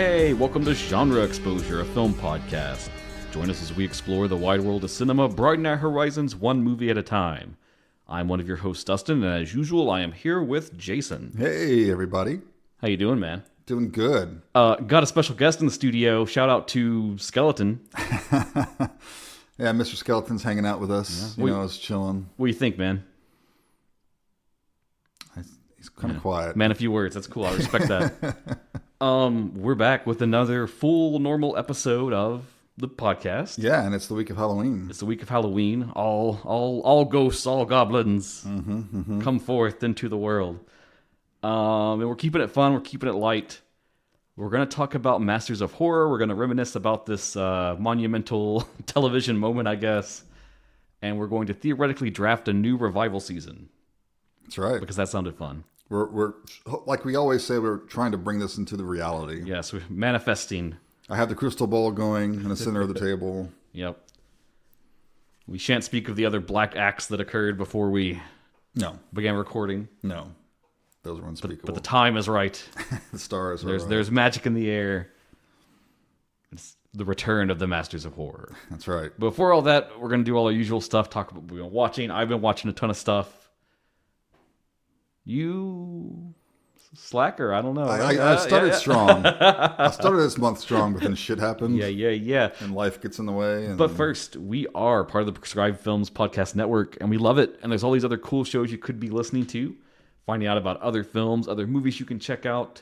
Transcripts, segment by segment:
Hey, welcome to Genre Exposure, a film podcast. Join us as we explore the wide world of cinema, broaden our horizons one movie at a time. I'm one of your hosts, Dustin, and as usual, I am here with Jason. Hey, everybody. How you doing, man? Doing good. Got a special guest in the studio. Shout out to Skeleton. Yeah, Mr. Skeleton's hanging out with us. Yeah. You know, I was chilling. What do you think, man? He's kind of quiet. Man, a few words. That's cool. I respect that. We're back with another full normal episode of the podcast. Yeah, and it's the week of Halloween. It's the week of Halloween. All ghosts, all goblins come forth into the world. And we're keeping it fun. We're keeping it light. We're going to talk about Masters of Horror. We're going to reminisce about this monumental television moment, I guess. And we're going to theoretically draft a new revival season. That's right. Because that sounded fun. We're like we always say, we're trying to bring this into the reality. Yes, we're manifesting. I have the crystal ball going in the center of the table. Yep. We shan't speak of the other black acts that occurred before we began recording. No. Those are unspeakable. But the time is right. The stars are right. There's magic in the air. It's the return of the Masters of Horror. That's right. Before all that, we're going to do all our usual stuff, talk about what we've been watching. I've been watching a ton of stuff. You slacker, I don't know. I started strong. I started this month strong, but then shit happened. Yeah. And life gets in the way. But first, we are part of the Prescribed Films Podcast Network, and we love it. And there's all these other cool shows you could be listening to, finding out about other films, other movies you can check out.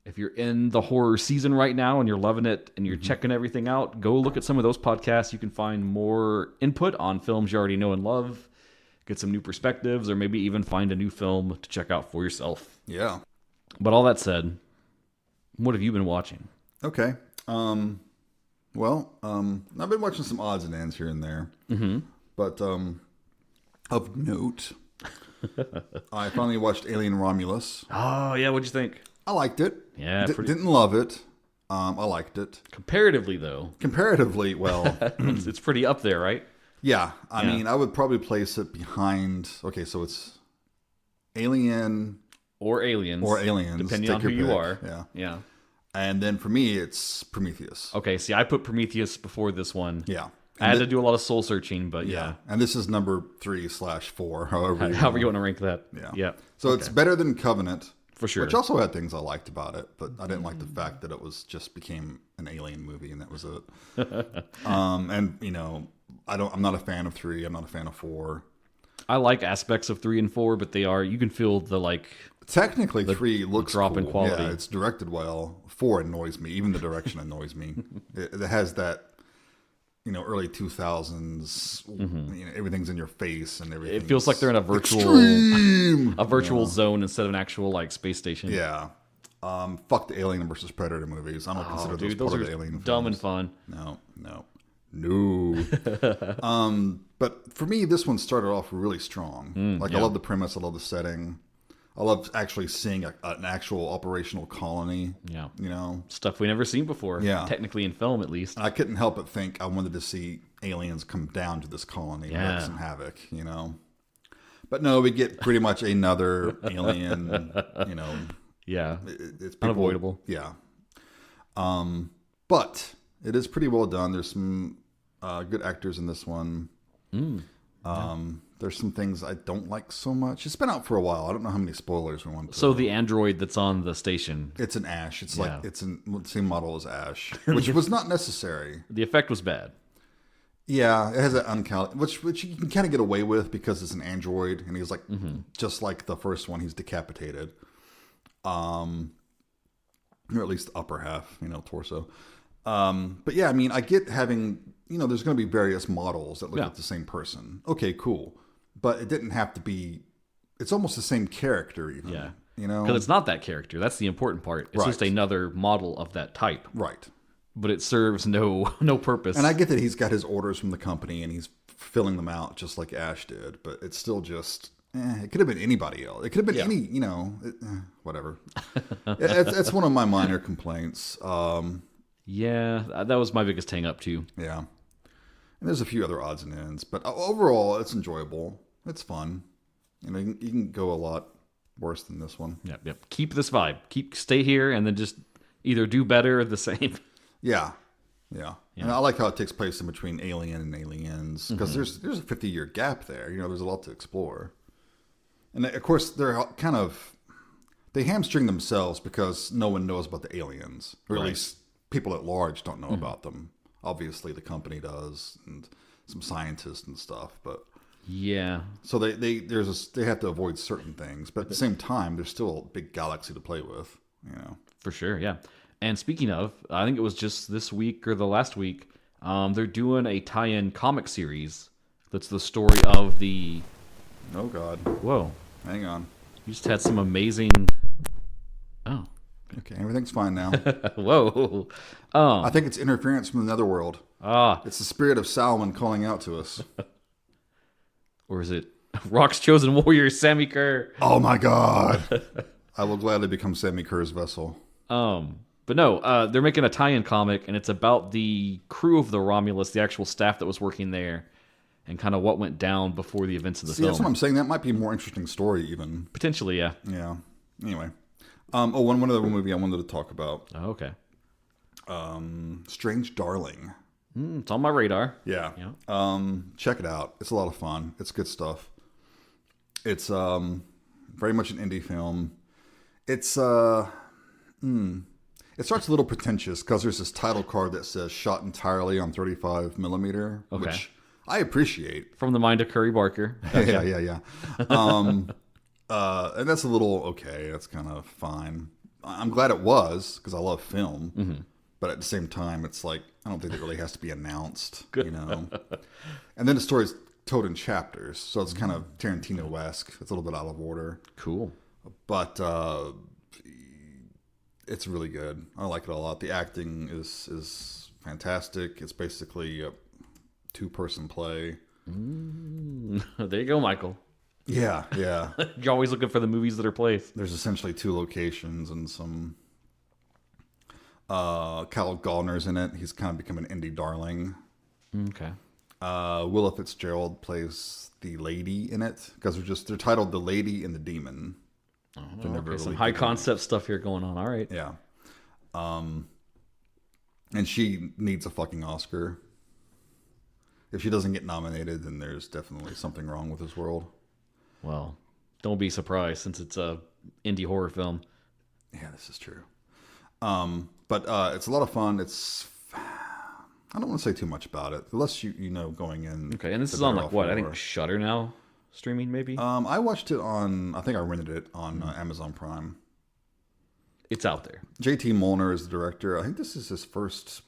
If you're in the horror season right now and you're loving it and you're checking everything out, go look at some of those podcasts. You can find more input on films you already know and love. Get some new perspectives, or maybe even find a new film to check out for yourself. Yeah. But all that said, what have you been watching? Okay. I've been watching some odds and ends here and there. Mm-hmm. But of note, I finally watched Alien Romulus. Oh, yeah, what'd you think? I liked it. Yeah. Didn't love it. I liked it. Comparatively, though. Well. It's pretty up there, right? Yeah, I mean, I would probably place it behind. Okay, so it's Alien or Aliens, depending on who you are. Yeah. And then for me, it's Prometheus. Okay, see, I put Prometheus before this one. Yeah, I had to do a lot of soul searching, but yeah. And this is number 3/4, however you want to rank that. Yeah. So it's better than Covenant. For sure. Which also had things I liked about it, but I didn't like the fact that it was just became an Alien movie and that was it. And you know, I'm not a fan of 3. I'm not a fan of 4. I like aspects of 3 and 4, but you can feel the Technically, 3 looks drop in cool. quality. Yeah, it's directed well. 4 annoys me. Even the direction annoys me. It has that, early 2000s. Everything's in your face and everything. It feels like they're in a virtual zone instead of an actual space station. Yeah. Fuck the Alien versus Predator movies. I don't consider those part of the Alien dumb films. and fun. No. But for me, this one started off really strong. I love the premise. I love the setting. I love actually seeing an actual operational colony. Yeah. Stuff we never seen before. Yeah. Technically in film, at least. And I couldn't help but think I wanted to see aliens come down to this colony and wreak some havoc, But no, we get pretty much another alien, Yeah. It's unavoidable. Yeah. But it is pretty well done. There's some good actors in this one. There's some things I don't like so much. It's been out for a while. I don't know how many spoilers we want to. So the android that's on the station. It's an Ash. It's it's the same model as Ash, which was not necessary. The effect was bad. Yeah, it has that which you can kind of get away with because it's an android, and he's just like the first one. He's decapitated, or at least the upper half, torso. But yeah, I mean, I get having, there's going to be various models that look like the same person. Okay, cool. But it didn't have to be, it's almost the same character even. Yeah. Because it's not that character. That's the important part. It's just another model of that type. Right. But it serves no purpose. And I get that he's got his orders from the company and he's filling them out just like Ash did. But it's still just, it could have been anybody else. It could have been any, whatever. It's one of my minor complaints. Yeah, that was my biggest hang up too. Yeah. And there's a few other odds and ends, but overall it's enjoyable. It's fun. You can go a lot worse than this one. Yep. Keep this vibe. Stay here and then just Either do better or the same. Yeah. And I like how it takes place in between Alien and Aliens, because there's a 50-year gap there. There's a lot to explore. And of course, they hamstring themselves because no one knows about the aliens, or at least people at large don't know about them. Obviously, the company does, and some scientists and stuff. But yeah, so they have to avoid certain things, but at the same time, there's still a big galaxy to play with. For sure, yeah. And speaking of, I think it was just this week or the last week, they're doing a tie-in comic series that's the story of the... Oh, God. Whoa. Hang on. You just had some amazing... Oh. Okay, everything's fine now. Whoa. I think it's interference from the netherworld. Ah. It's the spirit of Salmon calling out to us. Or is it Rock's chosen warrior, Sammy Kerr? Oh, my God. I will gladly become Sammy Kerr's vessel. But no, they're making a tie-in comic, and it's about the crew of the Romulus, the actual staff that was working there, and kind of what went down before the events of the film. That's what I'm saying. That might be a more interesting story, even. Potentially, yeah. Yeah. Anyway. One other movie I wanted to talk about. Oh, okay. Strange Darling. It's on my radar. Yeah. Check it out. It's a lot of fun. It's good stuff. It's very much an indie film. It's It starts a little pretentious because there's this title card that says shot entirely on 35 millimeter, which I appreciate. From the mind of Curry Barker. Yeah. And that's a little okay. That's kind of fine. I'm glad it was because I love film. Mm-hmm. But at the same time, it's like, I don't think it really has to be announced, And then the story's told in chapters. So it's kind of Tarantino-esque. It's a little bit out of order. Cool. But it's really good. I like it a lot. The acting is fantastic. It's basically a two-person play. There you go, Michael. Yeah. You're always looking for the movies that are plays. There's essentially two locations and some... Kyle Gallner's in it. He's kind of become an indie darling. Okay. Willa Fitzgerald plays the lady in it because they're titled The Lady and the Demon. Oh, okay. Some high concept stuff here going on. All right. Yeah. And she needs a fucking Oscar. If she doesn't get nominated, then there's definitely something wrong with this world. Well, don't be surprised since it's a indie horror film. Yeah, this is true. But it's a lot of fun. I don't want to say too much about it, unless you know going in. Okay, and this is on like what? I think Shudder now streaming maybe. I watched it on. I think I rented it on Amazon Prime. It's out there. J.T. Molnar is the director. I think this is his first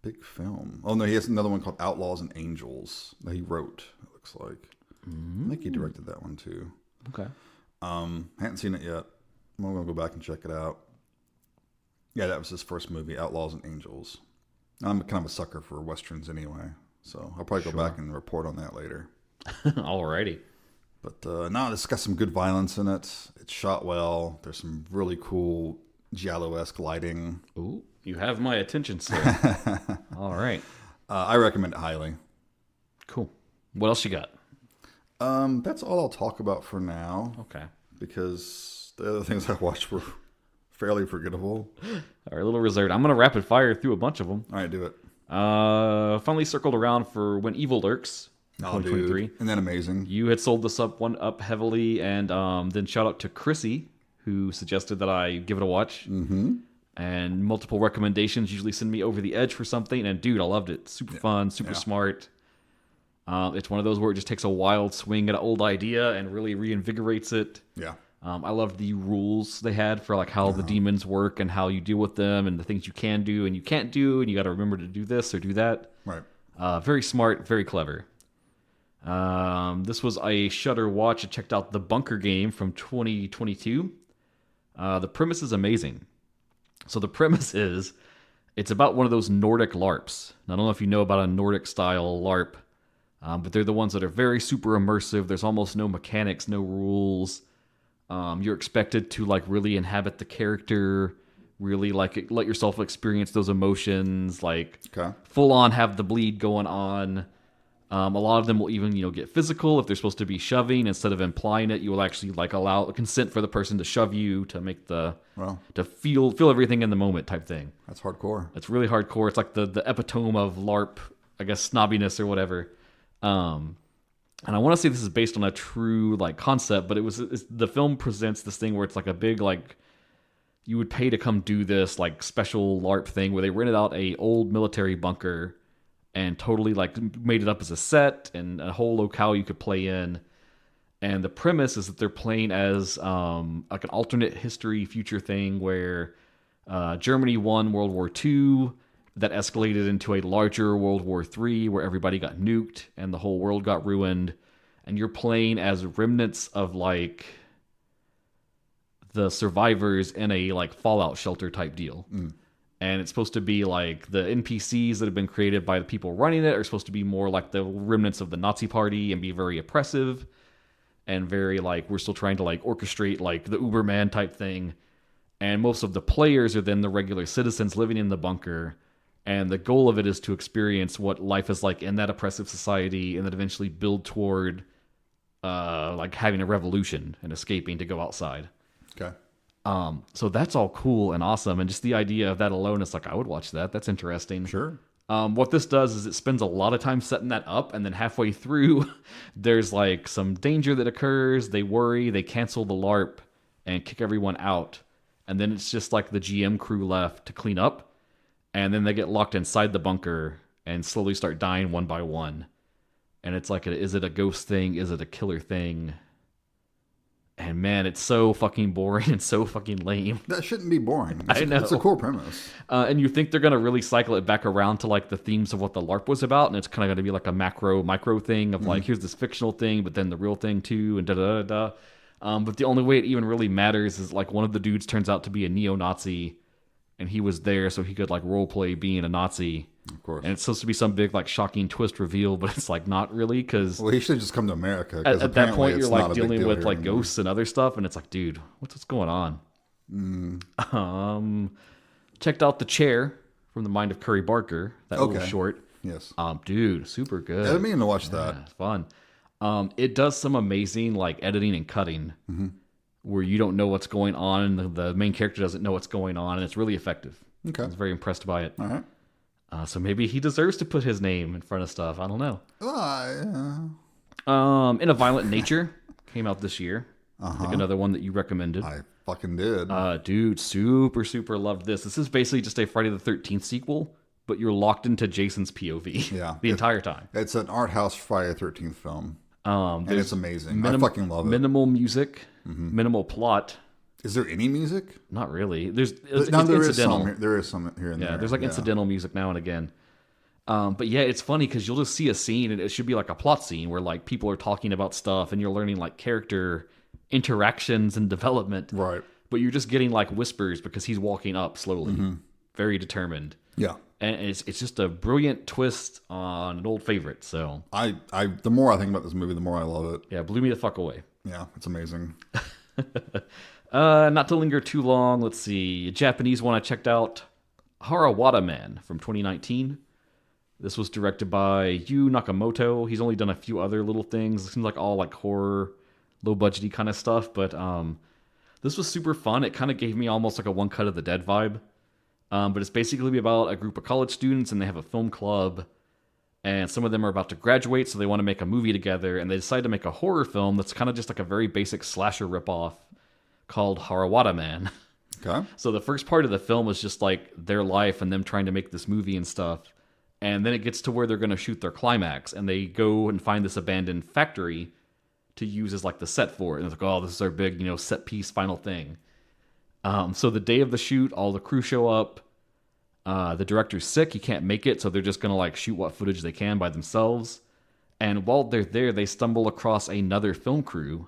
big film. Oh no, he has another one called Outlaws and Angels that he wrote. It looks like. I think he directed that one too. Okay. Hadn't seen it yet. I'm gonna go back and check it out. Yeah, that was his first movie, Outlaws and Angels. I'm kind of a sucker for westerns anyway, so I'll probably go back and report on that later. Alrighty. But no, it's got some good violence in it. It's shot well. There's some really cool giallo-esque lighting. Ooh, you have my attention, sir. All right. I recommend it highly. Cool. What else you got? That's all I'll talk about for now. Okay. Because the other things I watched were fairly forgettable. All right, a little reserved. I'm going to rapid fire through a bunch of them. All right, do it. Finally circled around for When Evil Lurks, 2023. Dude. Isn't that amazing? You had sold this up heavily, and then shout out to Chrissy, who suggested that I give it a watch. Mm-hmm. And multiple recommendations usually send me over the edge for something. And dude, I loved it. Super fun, super smart. It's one of those where it just takes a wild swing at an old idea and really reinvigorates it. Yeah. I loved the rules they had for like how the demons work and how you deal with them and the things you can do and you can't do, and you got to remember to do this or do that. Right. Very smart, very clever. This was a Shudder watch. I checked out The Bunker Game from 2022. The premise is amazing. So the premise is it's about one of those Nordic LARPs. Now, I don't know if you know about a Nordic style LARP, but they're the ones that are very super immersive. There's almost no mechanics, no rules. You're expected to like really inhabit the character, really like let yourself experience those emotions, like full on have the bleed going on. A lot of them will even, get physical if they're supposed to be shoving. Instead of implying it, you will actually like allow consent for the person to shove you to make to feel everything in the moment type thing. That's hardcore. It's really hardcore. It's like the epitome of LARP, I guess, snobbiness or whatever. And I want to say this is based on a true like concept, but the film presents this thing where it's like a big like you would pay to come do this like special LARP thing where they rented out a old military bunker and totally like made it up as a set and a whole locale you could play in. And the premise is that they're playing as like an alternate history future thing where Germany won World War II. That escalated into a larger World War III where everybody got nuked and the whole world got ruined. And you're playing as remnants of like the survivors in a like fallout shelter type deal. And it's supposed to be like the NPCs that have been created by the people running it are supposed to be more like the remnants of the Nazi party and be very oppressive and very like we're still trying to like orchestrate like the Uberman type thing. And most of the players are then the regular citizens living in the bunker. And the goal of it is to experience what life is like in that oppressive society and then eventually build toward like having a revolution and escaping to go outside. Okay. So that's all cool and awesome. And just the idea of that alone, it's like, I would watch that. That's interesting. Sure. What this does is it spends a lot of time setting that up. And then halfway through, there's like some danger that occurs. They worry, they cancel the LARP and kick everyone out. And then it's just like the GM crew left to clean up. And then they get locked inside the bunker and slowly start dying one by one. And it's like, is it a ghost thing? Is it a killer thing? And man, it's so fucking boring and so fucking lame. That shouldn't be boring. I know. It's a cool premise. And you think they're going to really cycle it back around to like the themes of what the LARP was about. And it's kind of going to be like a micro thing of like, here's this fictional thing, but then the real thing too, and da-da-da-da. But the only way it even really matters is like one of the dudes turns out to be a neo-Nazi. And he was there so he could like role play being a Nazi. Of course. And it's supposed to be some big like shocking twist reveal, but it's like not really because he should just come to America. At that point you're like dealing with like ghosts and other stuff, and it's like, dude, what's going on? Checked out The Chair from the Mind of Curry Barker. That little short. Yes. Dude, super good. I didn't mean to watch that. It's fun. It does some amazing like editing and cutting. Where you don't know what's going on, and the main character doesn't know what's going on, and it's really effective. Okay. I was very impressed by it. All right. So maybe he deserves to put his name in front of stuff. I don't know. In a Violent Nature came out this year. I think another one that you recommended. I fucking did. Dude, super loved this. This is basically just a Friday the 13th sequel, but you're locked into Jason's POV the entire time. It's an art house Friday the 13th film. And it's amazing. I fucking love it. Minimal music, minimal plot. Is there any music? Not really. It's there incidental. There is some here and there. Yeah, there's like incidental music now and again. But yeah, it's funny because you'll just see a scene and it should be like a plot scene where like people are talking about stuff and you're learning like character interactions and development. Right. But you're just getting like whispers because he's walking up slowly, very determined. Yeah. And it's just a brilliant twist on an old favorite. So the more I think about this movie, the more I love it. Yeah, blew me the fuck away. Yeah, it's amazing. Not to linger too long, let's see. A Japanese one I checked out, Harawada Man from 2019. This was directed by Yu Nakamoto. He's only done a few other little things. It seems like all like horror, low budgety kind of stuff. But this was super fun. It kind of gave me almost like a One Cut of the Dead vibe. But it's basically about a group of college students and they have a film club. And some of them are about to graduate, so they want to make a movie together. And they decide to make a horror film that's kind of just like a very basic slasher ripoff called Harawada Man. Okay. So the first part of the film is just like their life and them trying to make this movie and stuff. And then it gets to where they're going to shoot their climax. And they go and find this abandoned factory to use as like the set for it. And it's like, oh, this is our big, set piece final thing. So the day of the shoot, all the crew show up. The director's sick. He can't make it. So they're just going to like shoot what footage they can by themselves. And while they're there, they stumble across another film crew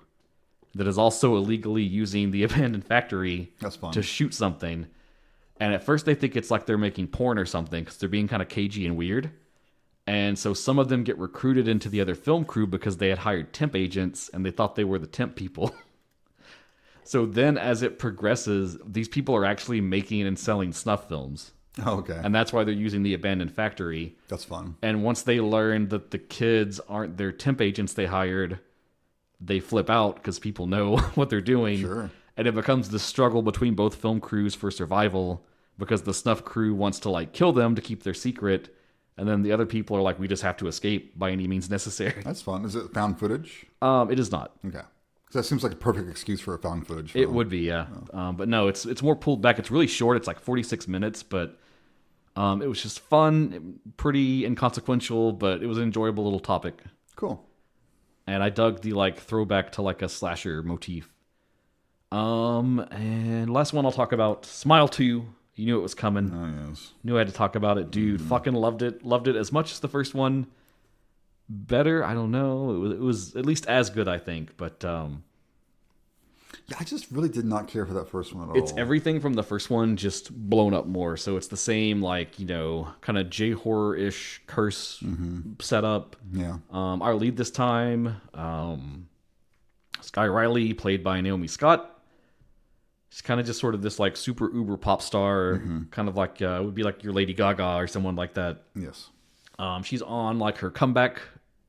that is also illegally using the abandoned factory to shoot something. And at first they think it's like they're making porn or something because they're being kind of cagey and weird. And so some of them get recruited into the other film crew because they had hired temp agents and they thought they were the temp people. So then as it progresses, these people are actually making and selling snuff films. Oh, okay. And that's why they're using the abandoned factory. That's fun. And once they learn that the kids aren't their temp agents they hired, they flip out because people know what they're doing. Sure. And it becomes this struggle between both film crews for survival because the snuff crew wants to like kill them to keep their secret. And then the other people are like, we just have to escape by any means necessary. That's fun. Is it found footage? It is not. Okay. That seems like a perfect excuse for a found footage film. It would be, yeah. But no, it's more pulled back. It's really short. It's like 46 minutes, but it was just fun, pretty inconsequential, but it was an enjoyable little topic. Cool. And I dug the like throwback to like a slasher motif. And last one I'll talk about, Smile 2. You knew it was coming. Oh, yes. Knew I had to talk about it. Dude, fucking loved it. Loved it as much as the first one. Better, I don't know. It was at least as good, I think. But Yeah, I just really did not care for that first one at all. it's everything from the first one just blown up more. So it's the same, like, kind of J-horror-ish curse setup. Yeah. Our lead this time, Sky Riley, played by Naomi Scott. She's kind of just sort of this like super uber pop star, kind of like would be like your Lady Gaga or someone like that. Yes. She's on like her comeback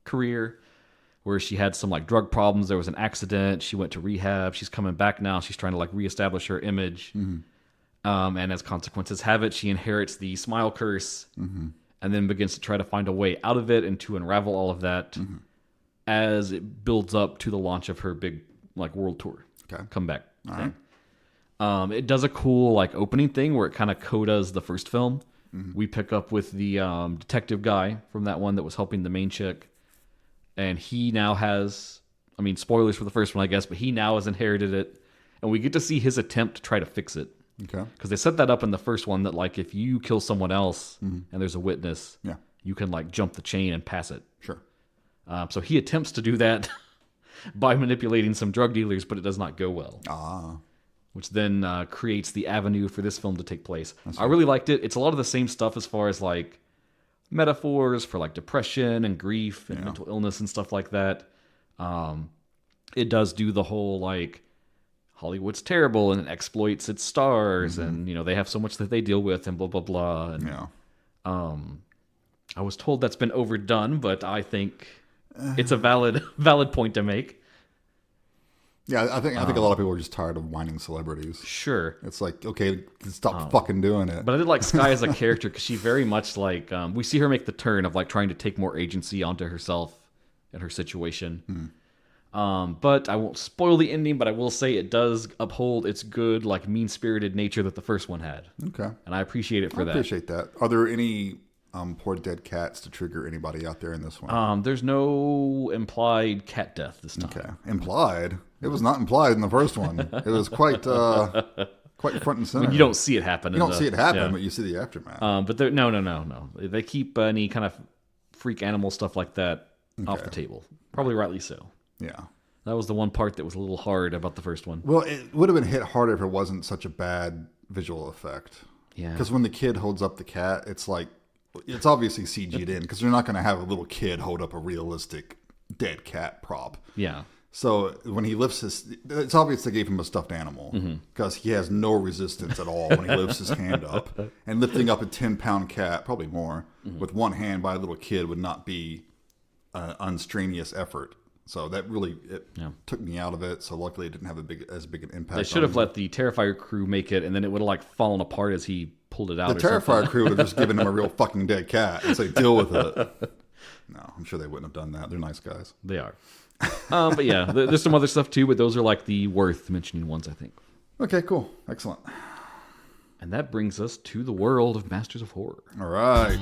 career where she had some like drug problems. There was an accident. She went to rehab. She's coming back now. She's trying to like reestablish her image. And as consequences have it, she inherits the smile curse and then begins to try to find a way out of it and to unravel all of that as it builds up to the launch of her big like world tour. Okay. Comeback All thing. right. It does a cool like opening thing where it kind of codas the first film. We pick up with the detective guy from that one that was helping the main chick. And he now has, I mean, spoilers for the first one, I guess, but he now has inherited it. And we get to see his attempt to try to fix it. Okay. Because they set that up in the first one that, like, if you kill someone else and there's a witness, Yeah. you can, like, jump the chain and pass it. Sure. So he attempts to do that by manipulating some drug dealers, but it does not go well. Which then creates the avenue for this film to take place. I really liked it. It's a lot of the same stuff as far as, like, metaphors for like depression and grief and mental illness and stuff like that. It does do the whole like Hollywood's terrible and it exploits its stars and they have so much that they deal with and blah blah blah. And I was told that's been overdone, but I think it's a valid point to make. Yeah, I think a lot of people are just tired of whining celebrities. Sure. It's like, okay, stop fucking doing it. But I did like Sky as a character because she very much like we see her make the turn of like trying to take more agency onto herself and her situation. But I won't spoil the ending, but I will say it does uphold its good, like mean-spirited nature that the first one had. Okay. And I appreciate it for that. I appreciate that. Are there any poor dead cats to trigger anybody out there in this one? There's no implied cat death this time. Okay. Implied? It was not implied in the first one. It was quite front and center. I mean, you don't see it happen. You don't see it happen, but you see the aftermath. But no. They keep any kind of freak animal stuff like that off the table. Probably rightly so. Yeah. That was the one part that was a little hard about the first one. Well, it would have been hit harder if it wasn't such a bad visual effect. Yeah. Because when the kid holds up the cat, it's like, it's obviously CG'd in because they're not going to have a little kid hold up a realistic dead cat prop. Yeah. So when he lifts it's obvious they gave him a stuffed animal because he has no resistance at all when he lifts his hand up. And lifting up a 10-pound cat, probably more, with one hand by a little kid would not be an unstrenuous effort. So that really took me out of it. So luckily it didn't have as big an impact. They should have let the Terrifier crew make it, and then it would have like fallen apart as he pulled it out. The Terrifier crew would have just given him a real fucking dead cat and say, deal with it. No, I'm sure they wouldn't have done that. They're nice guys. They are. But yeah, there's some other stuff too, but those are like the worth mentioning ones, I think. Okay, cool. Excellent. And that brings us to the world of Masters of Horror. All right.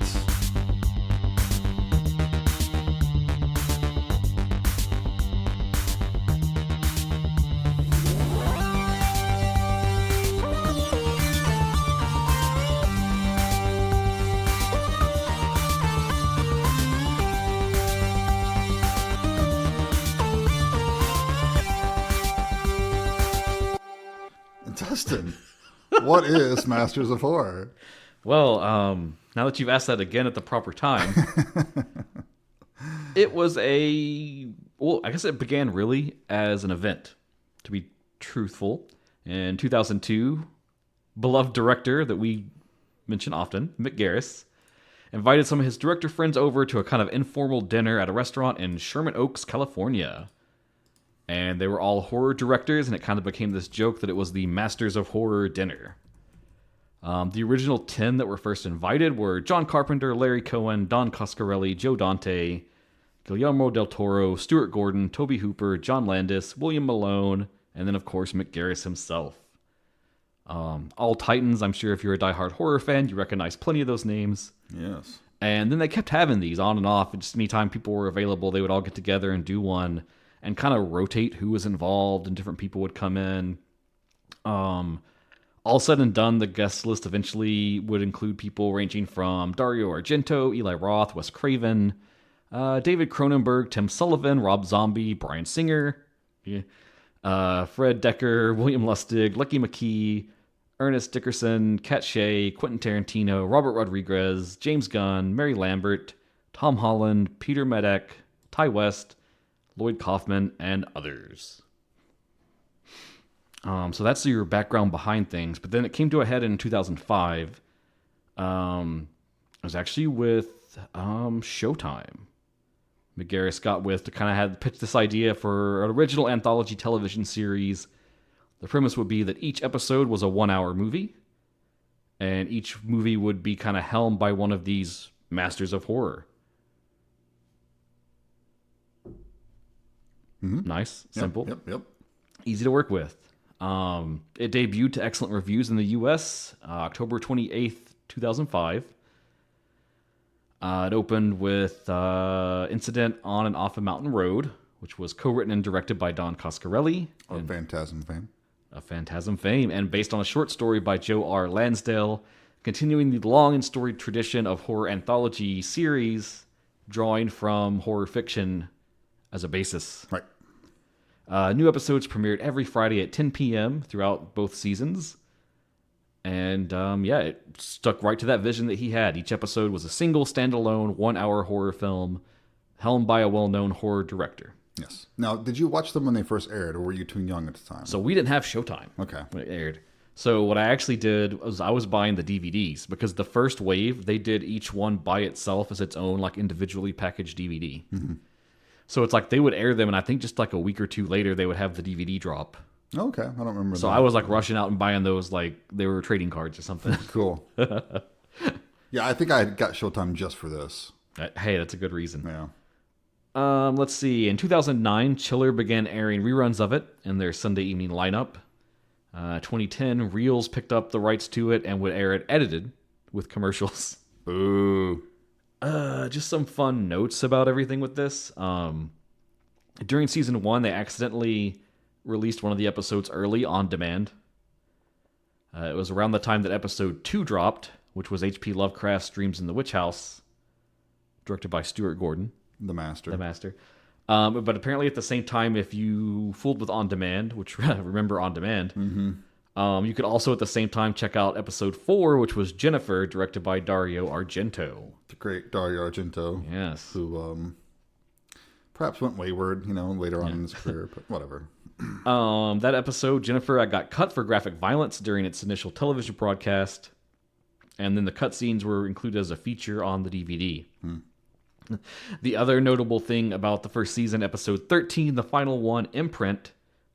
Dustin, what is Masters of Horror? Well, now that you've asked that again at the proper time, it was I guess it began really as an event, to be truthful. In 2002, beloved director that we mention often, Mick Garris, invited some of his director friends over to a kind of informal dinner at a restaurant in Sherman Oaks, California. And they were all horror directors, and it kind of became this joke that it was the Masters of Horror dinner. The original 10 that were first invited were John Carpenter, Larry Cohen, Don Coscarelli, Joe Dante, Guillermo del Toro, Stuart Gordon, Toby Hooper, John Landis, William Malone, and then, of course, Mick Garris himself. All Titans, I'm sure if you're a diehard horror fan, you recognize plenty of those names. Yes. And then they kept having these on and off. Just anytime people were available, they would all get together and do one and kind of rotate who was involved, and different people would come in. All said and done, the guest list eventually would include people ranging from Dario Argento, Eli Roth, Wes Craven, David Cronenberg, Tim Sullivan, Rob Zombie, Bryan Singer, Fred Decker, William Lustig, Lucky McKee, Ernest Dickerson, Kat Shea, Quentin Tarantino, Robert Rodriguez, James Gunn, Mary Lambert, Tom Holland, Peter Medak, Ty West, Lloyd Kaufman, and others. So that's your background behind things. But then it came to a head in 2005. It was actually with Showtime. Mick Garris got with to kind of had pitched this idea for an original anthology television series. The premise would be that each episode was a 1-hour movie, and each movie would be kind of helmed by one of these masters of horror. Mm-hmm. Nice, simple, yep. Easy to work with. It debuted to excellent reviews in the U.S. October 28th, 2005. It opened with Incident on and Off a Mountain Road, which was co-written and directed by Don Coscarelli. Of Phantasm fame. Of Phantasm fame, and based on a short story by Joe R. Lansdale, continuing the long and storied tradition of horror anthology series, drawing from horror fiction as a basis. Right. New episodes premiered every Friday at 10 p.m. throughout both seasons. And it stuck right to that vision that he had. Each episode was a single, standalone, 1-hour horror film helmed by a well-known horror director. Yes. Now, did you watch them when they first aired, or were you too young at the time? So we didn't have Showtime Okay. when it aired. So what I actually did was I was buying the DVDs, because the first wave, they did each one by itself as its own, like, individually packaged DVD. Mm-hmm. So it's like they would air them, and I think just like a week or two later, they would have the DVD drop. Okay, I don't remember So that. I was like rushing out and buying those like they were trading cards or something. Cool. Yeah, I think I got Showtime just for this. Hey, that's a good reason. Yeah. Let's see. In 2009, Chiller began airing reruns of it in their Sunday evening lineup. 2010, Reels picked up the rights to it and would air it edited with commercials. Boo. Just some fun notes about everything with this. During season 1, they accidentally released one of the episodes early on demand. It was around the time that episode 2 dropped, which was H.P. Lovecraft's Dreams in the Witch House, directed by Stuart Gordon. The Master. But apparently at the same time, if you fooled with On Demand, which remember On Demand, you could also at the same time check out episode 4, which was Jennifer, directed by Dario Argento. The great Dario Argento. Yes. Who perhaps went wayward, later on in his career, but whatever. That episode, Jennifer, got cut for graphic violence during its initial television broadcast, and then the cutscenes were included as a feature on the DVD. The other notable thing about the first season, episode 13, the final one, Imprint,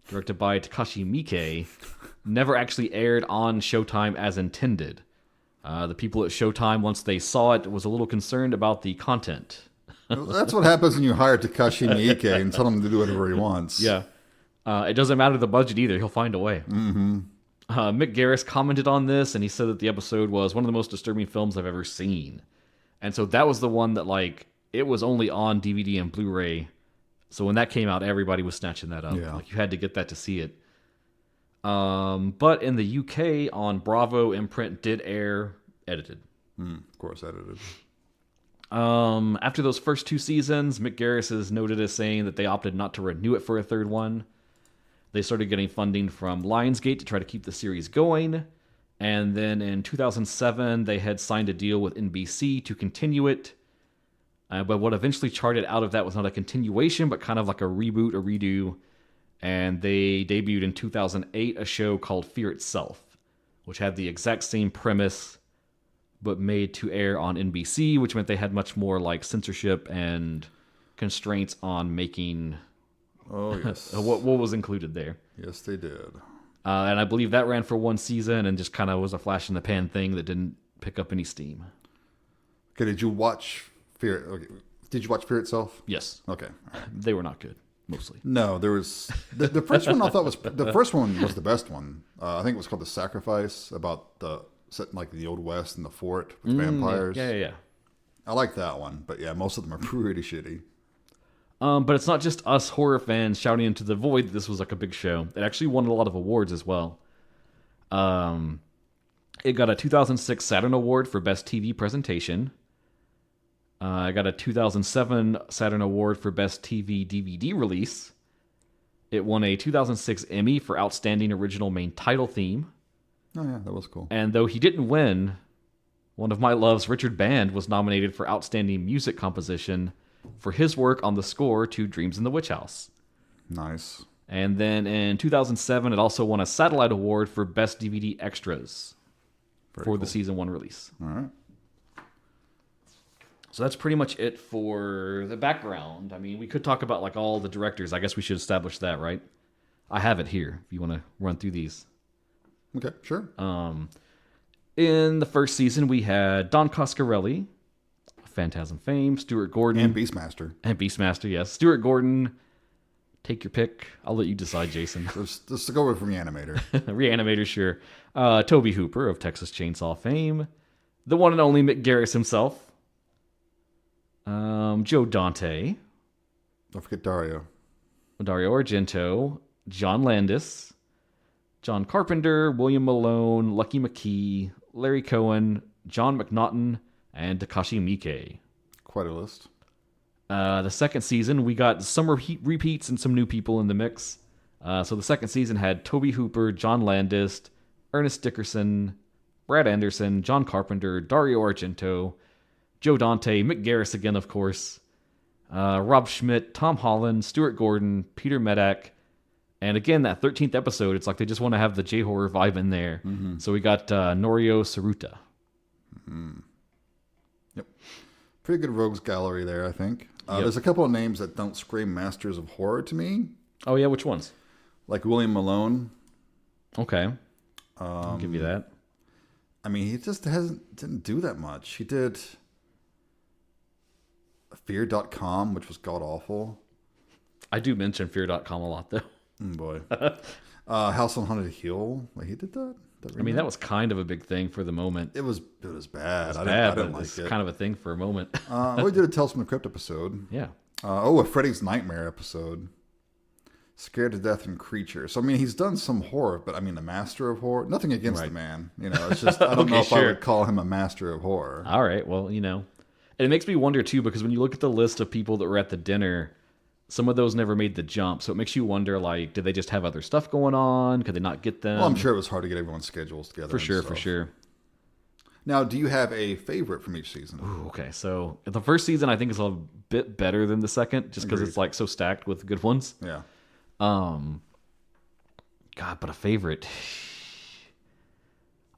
directed by Takashi Miike, never actually aired on Showtime as intended. The people at Showtime, once they saw it, was a little concerned about the content. That's what happens when you hire Takashi Miike and tell him to do whatever he wants. Yeah. It doesn't matter the budget either. He'll find a way. Mm-hmm. Mick Garris commented on this, and he said that the episode was one of the most disturbing films I've ever seen. And so that was the one that, it was only on DVD and Blu-ray. So when that came out, everybody was snatching that up. Yeah. You had to get that to see it. But in the UK, on Bravo, Imprint did air edited. Of course, edited. After those first 2 seasons, Mick Garris is noted as saying that they opted not to renew it for a third one. They started getting funding from Lionsgate to try to keep the series going. And then in 2007, they had signed a deal with NBC to continue it. But what eventually charted out of that was not a continuation, but kind of like a reboot, a redo. And they debuted in 2008 a show called Fear Itself, which had the exact same premise, but made to air on NBC, which meant they had much more like censorship and constraints on making Oh, yes. what was included there. Yes, they did. And I believe that ran for one season and just kind of was a flash in the pan thing that didn't pick up any steam. Okay, did you watch Fear? Okay. Did you watch Fear itself? Yes. Okay. All right. They were not good, mostly. No, there was the first one. I thought was the first one was the best one. I think it was called The Sacrifice, about the set in like the Old West and the fort with vampires. Yeah. I like that one, but yeah, most of them are pretty shitty. But it's not just us horror fans shouting into the void that this was like a big show. It actually won a lot of awards as well. It got a 2006 Saturn Award for Best TV Presentation. It got a 2007 Saturn Award for Best TV DVD Release. It won a 2006 Emmy for Outstanding Original Main Title Theme. Oh yeah, that was cool. And though he didn't win, one of my loves, Richard Band, was nominated for Outstanding Music Composition for his work on the score to Dreams in the Witch House. Nice. And then in 2007, it also won a Satellite Award for Best DVD Extras for the season 1 release. All right. So that's pretty much it for the background. I mean, we could talk about like all the directors. I guess we should establish that, right? I have it here if you want to run through these. Okay, sure. In the first season, we had Don Coscarelli, Phantasm fame, Stuart Gordon. And Beastmaster. And Beastmaster, yes. Stuart Gordon, take your pick. I'll let you decide, Jason. Let's go with Reanimator. Reanimator, sure. Toby Hooper of Texas Chainsaw fame. The one and only Mick Garris himself. Joe Dante. Don't forget Dario. Dario Argento. John Landis. John Carpenter. William Malone. Lucky McKee. Larry Cohen. John McNaughton. And Takashi Miike. Quite a list. The second season, we got some repeats and some new people in the mix. So the second season had Toby Hooper, John Landis, Ernest Dickerson, Brad Anderson, John Carpenter, Dario Argento, Joe Dante, Mick Garris again, of course, Rob Schmidt, Tom Holland, Stuart Gordon, Peter Medak, and again, that 13th episode, it's like they just want to have the J-horror vibe in there. Mm-hmm. So we got Norio Saruta. Mm-hmm. Yep. Pretty good rogues gallery there, I think. There's a couple of names that don't scream masters of horror to me. Oh, yeah, which ones? Like William Malone. Okay. I'll give you that. I mean, he just didn't do that much. He did Fear.com, which was god-awful. I do mention Fear.com a lot, though. Boy. House on Haunted Hill. Like, he did that? I mean, that was kind of a big thing for the moment. It was bad. I didn't like it. Kind of a thing for a moment. We did a Tales from the Crypt episode. Yeah. A Freddy's Nightmare episode. Scared to Death and Creature. So, I mean, he's done some horror, but I mean, the master of horror. Nothing against the man. You know, it's just, I don't know if I would call him a master of horror. All right. Well, you know. And it makes me wonder, too, because when you look at the list of people that were at the dinner, some of those never made the jump. So it makes you wonder, like, did they just have other stuff going on? Could they not get them? Well, I'm sure it was hard to get everyone's schedules together. For sure. Now, do you have a favorite from each season? Ooh, okay. So the first season, I think, is a bit better than the second, just because it's, like, so stacked with good ones. Yeah. God, but a favorite.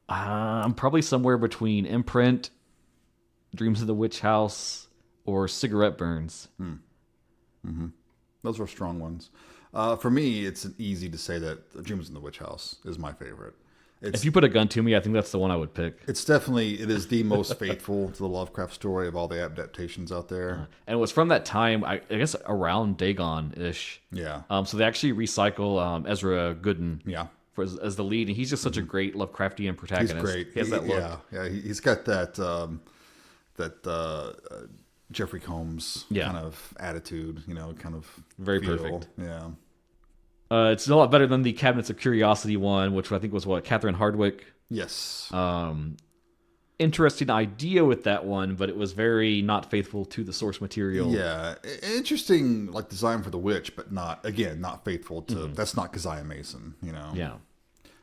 I'm probably somewhere between Imprint, Dreams of the Witch House, or Cigarette Burns. Mm-hmm. Those are strong ones. For me, it's easy to say that Dreams in the Witch House is my favorite. If you put a gun to me, I think that's the one I would pick. It is the most faithful to the Lovecraft story of all the adaptations out there. And it was from that time, I guess around Dagon-ish. Yeah. So they actually recycle Ezra Gooden as the lead, and he's just such a great Lovecraftian protagonist. He's great. He has that look. Yeah. He's got that Jeffrey Combs kind of attitude, you know, kind of very feel. Perfect. Yeah. It's a lot better than the Cabinets of Curiosity one, which I think was Catherine Hardwicke. Yes. Interesting idea with that one, but it was very not faithful to the source material. Yeah. Interesting, like, design for the witch, but not faithful to, that's not Keziah Mason, you know? Yeah.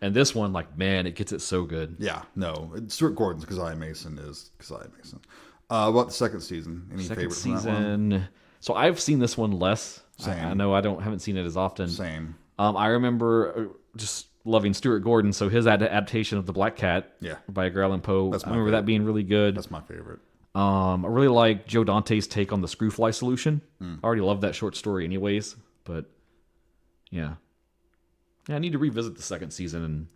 And this one, like, man, it gets it so good. Yeah. No. Stuart Gordon's Keziah Mason is Keziah Mason. What about the second season? Any favorites from that one? So I've seen this one less. Same. I know I haven't seen it as often. Same. I remember just loving Stuart Gordon, so his adaptation of The Black Cat by Edgar Allan Poe, I remember that being really good. That's my favorite. I really like Joe Dante's take on the Screwfly solution. I already loved that short story anyways, but yeah, I need to revisit the second season and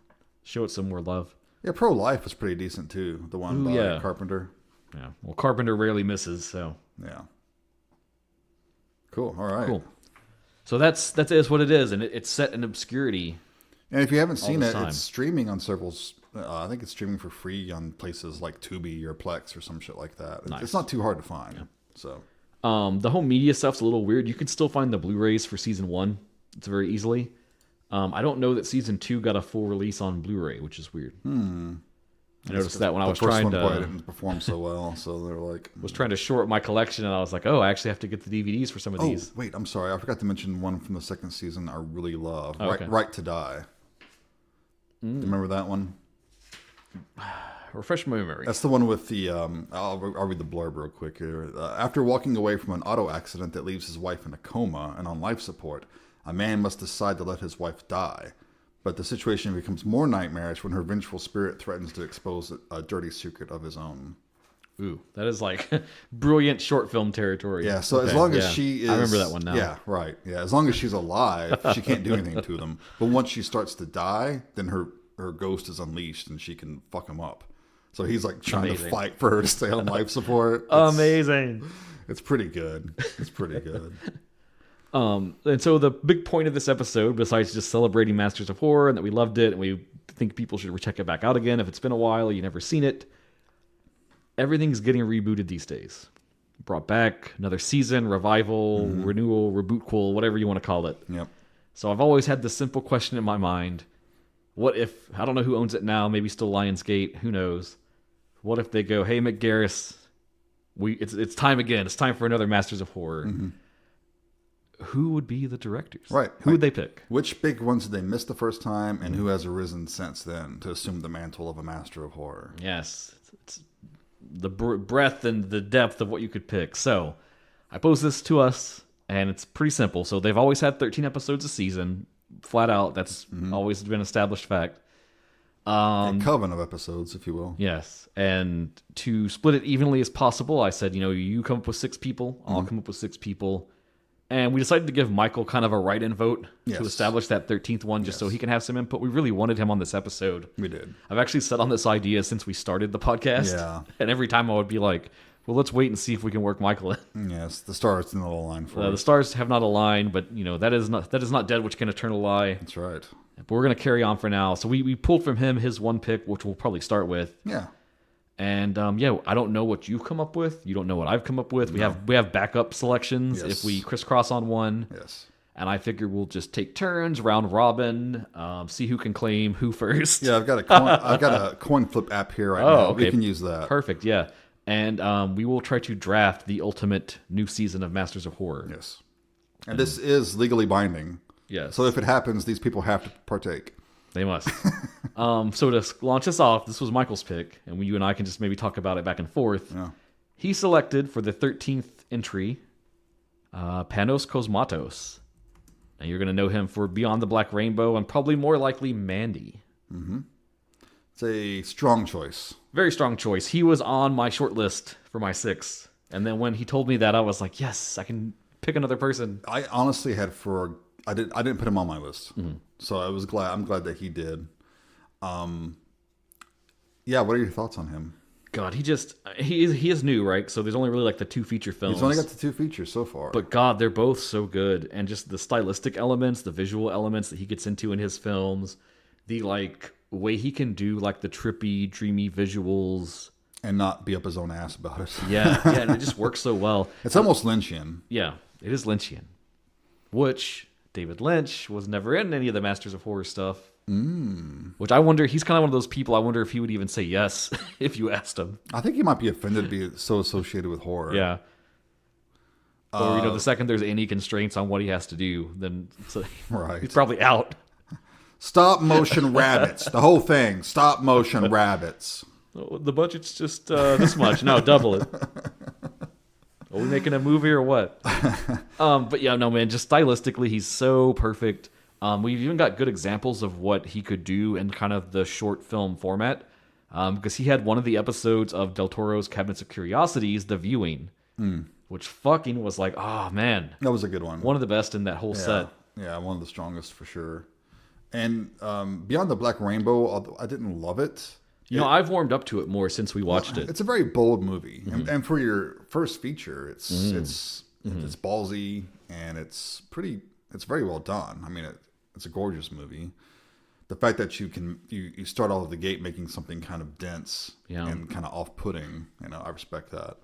show it some more love. Yeah, Pro-Life was pretty decent too. The one by Carpenter. Yeah, well, Carpenter rarely misses, so yeah. Cool. All right. Cool. So that's what it is, and it's set in obscurity. And if you haven't seen it, it's streaming on several. I think it's streaming for free on places like Tubi or Plex or some shit like that. Nice. It's not too hard to find. Yeah. So, the whole media stuff's a little weird. You can still find the Blu-rays for season 1. It's very easily. I don't know that season 2 got a full release on Blu-ray, which is weird. I noticed that when I was trying to. The first one didn't perform so well, so they're like. Was trying to short my collection, and I was like, oh, I actually have to get the DVDs for some of these. Wait, I'm sorry, I forgot to mention one from the second season I really love. Right to Die. Do you remember that one? Refresh my memory. That's the one with the. I'll read the blurb real quick here. After walking away from an auto accident that leaves his wife in a coma and on life support, a man must decide to let his wife die. But the situation becomes more nightmarish when her vengeful spirit threatens to expose a dirty secret of his own. Ooh, that is like brilliant short film territory. Yeah, so as long as she is... I remember that one now. Yeah, right. Yeah, as long as she's alive, she can't do anything to them. But once she starts to die, then her ghost is unleashed and she can fuck him up. So he's like trying to fight for her to stay on life support. Amazing. It's pretty good. It's pretty good. And so the big point of this episode, besides just celebrating Masters of Horror and that we loved it and we think people should check it back out again if it's been a while or you've never seen it, everything's getting rebooted these days. Brought back, another season, revival, renewal, rebootquel, whatever you want to call it. Yep. So I've always had this simple question in my mind. What if, I don't know who owns it now, maybe still Lionsgate, who knows. What if they go, hey, McGarris, it's time again. It's time for another Masters of Horror. Mm-hmm. Who would be the directors? Right. Who would they pick? Which big ones did they miss the first time, and who has arisen since then to assume the mantle of a Master of Horror? Yes. It's the breadth and the depth of what you could pick. So, I pose this to us, and it's pretty simple. So, they've always had 13 episodes a season, flat out. That's always been an established fact. A coven of episodes, if you will. Yes. And to split it evenly as possible, I said, you come up with 6 people, I'll come up with 6 people. And we decided to give Michael kind of a write-in vote to establish that 13th one just so he can have some input. We really wanted him on this episode. We did. I've actually set on this idea since we started the podcast. Yeah. And every time I would be like, well, let's wait and see if we can work Michael in. Yes, the stars did not align for us. The stars have not aligned, but that is not dead which can eternal lie. That's right. But we're going to carry on for now. So we pulled from him his one pick, which we'll probably start with. Yeah. And I don't know what you've come up with. You don't know what I've come up with. We have backup selections if we crisscross on one. Yes. And I figure we'll just take turns, round robin, see who can claim who first. Yeah, I've got a coin flip app here right now. Okay. We can use that. Perfect. Yeah. And we will try to draft the ultimate new season of Masters of Horror. Yes. And this is legally binding. Yes. So if it happens, these people have to partake. They must. So to launch us off, this was Michael's pick, and you and I can just maybe talk about it back and forth. Yeah. He selected for the 13th entry, Panos Cosmatos. And you're going to know him for Beyond the Black Rainbow and probably more likely Mandy. Mm-hmm. It's a strong choice. Very strong choice. He was on my short list for my 6. And then when he told me that, I was like, yes, I can pick another person. I honestly had I didn't put him on my list. Mm-hmm. So I'm glad that he did. Yeah, what are your thoughts on him? God, he is new, right? So there's only really like the 2 feature films. He's only got the 2 features so far. But God, they're both so good. And just the stylistic elements, the visual elements that he gets into in his films, the like way he can do like the trippy, dreamy visuals. And not be up his own ass about it. Yeah, and it just works so well. It's almost Lynchian. Yeah, it is Lynchian. Which David Lynch was never in any of the Masters of Horror stuff. Which I wonder, he's kind of one of those people, I wonder if he would even say yes if you asked him. I think he might be offended to be so associated with horror. Yeah. Or, the second there's any constraints on what he has to do, then right. He's probably out. Stop motion rabbits. The whole thing. Stop motion rabbits. The budget's just this much. No, double it. Are we making a movie or what? But yeah, no, man, just stylistically, he's so perfect. We've even got good examples of what he could do in kind of the short film format. Because he had one of the episodes of Del Toro's Cabinets of Curiosities, The Viewing, which fucking was like, oh man, That was a good one. one of the best in that whole set. Yeah, one of the strongest for sure. And Beyond the Black Rainbow, although I didn't love it. You know, I've warmed up to it more since we watched it. It's a very bold movie, and for your first feature, it's ballsy and it's very well done. I mean, it's a gorgeous movie. The fact that you start off the gate making something kind of dense and kind of off-putting, I respect that.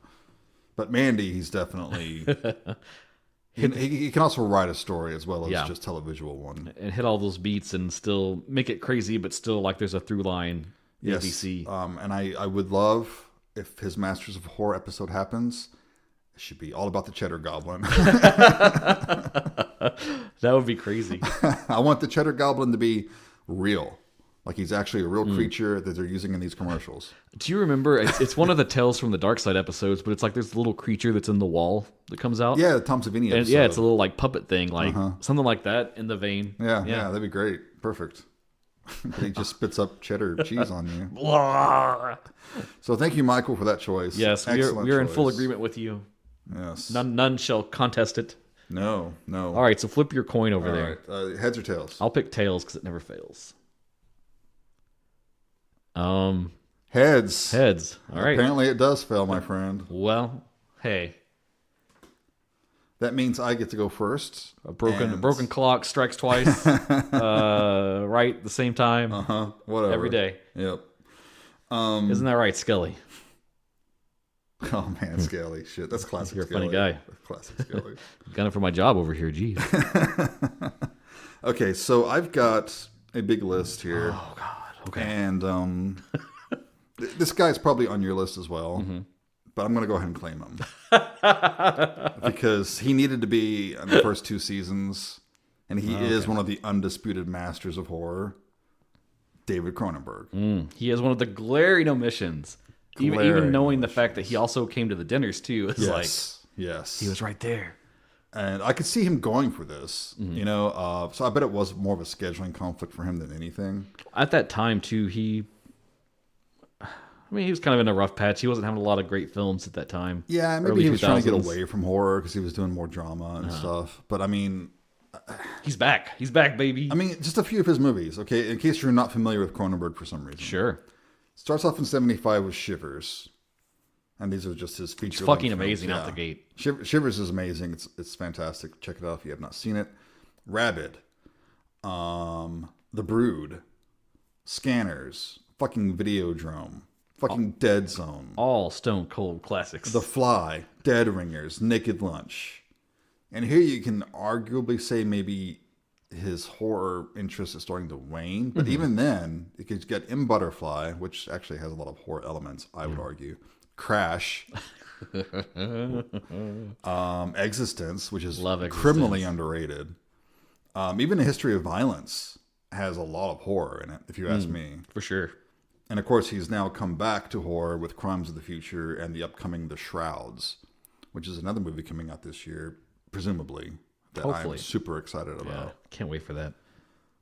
But Mandy, he's definitely he can also write a story as well as just tell a visual one and hit all those beats and still make it crazy, but still like there's a through line. Yes. ABC. And I would love if his Masters of Horror episode happens. It should be all about the Cheddar Goblin. That would be crazy. I want the Cheddar Goblin to be real. Like he's actually a real creature that they're using in these commercials. Do you remember? It's one of the Tales from the Dark Side episodes, but it's like this little creature that's in the wall that comes out. Yeah, the Tom Savini episode. And yeah, it's a little like puppet thing, like something like that in the vein. Yeah, that'd be great. Perfect. He just spits up cheddar cheese on you. So thank you, Michael, for that choice. Yes, we're in full agreement with you. Yes. None shall contest it. No. All right, so flip your coin over there. Right. Heads or tails? I'll pick tails because it never fails. Heads. All right. Apparently it does fail, my friend. Well, hey. That means I get to go first. A broken clock strikes twice. Right at the same time. Whatever. Every day. Yep. Isn't that right, Skelly? Oh man, Skelly. Shit, that's classic. You're a Skelly. funny guy. That's classic Skelly. Got it for my job over here. Geez. Okay, so I've got a big list here. Oh God. Okay. And this guy's probably on your list as well. But I'm going to go ahead and claim him. Because he needed to be in the first 2 seasons. And he is one of the undisputed masters of horror. David Cronenberg. He is one of the glaring omissions. Even knowing the fact that he also came to the dinners too. It's Yes. He was right there. And I could see him going for this. So I bet it was more of a scheduling conflict for him than anything. At that time too, he was kind of in a rough patch. He wasn't having a lot of great films at that time. Yeah, maybe he was trying to get away from horror because he was doing more drama and stuff. But I mean... He's back. He's back, baby. I mean, just a few of his movies, okay? In case you're not familiar with Cronenberg for some reason. Sure. Starts off in 1975 with Shivers. And these are just his feature. It's fucking amazing out the gate. Shivers is amazing. It's fantastic. Check it out if you have not seen it. Rabid. The Brood. Scanners. Fucking Videodrome. Fucking Dead Zone. All stone cold classics. The Fly. Dead Ringers. Naked Lunch. And here you can arguably say maybe his horror interest is starting to wane. But even then, you could get In Butterfly, which actually has a lot of horror elements, I would argue. Crash. Existence, which is criminally underrated. Even A History of Violence has a lot of horror in it, if you ask me. For sure. And of course, he's now come back to horror with Crimes of the Future and the upcoming The Shrouds, which is another movie coming out this year, presumably, that I'm super excited about. Yeah, can't wait for that.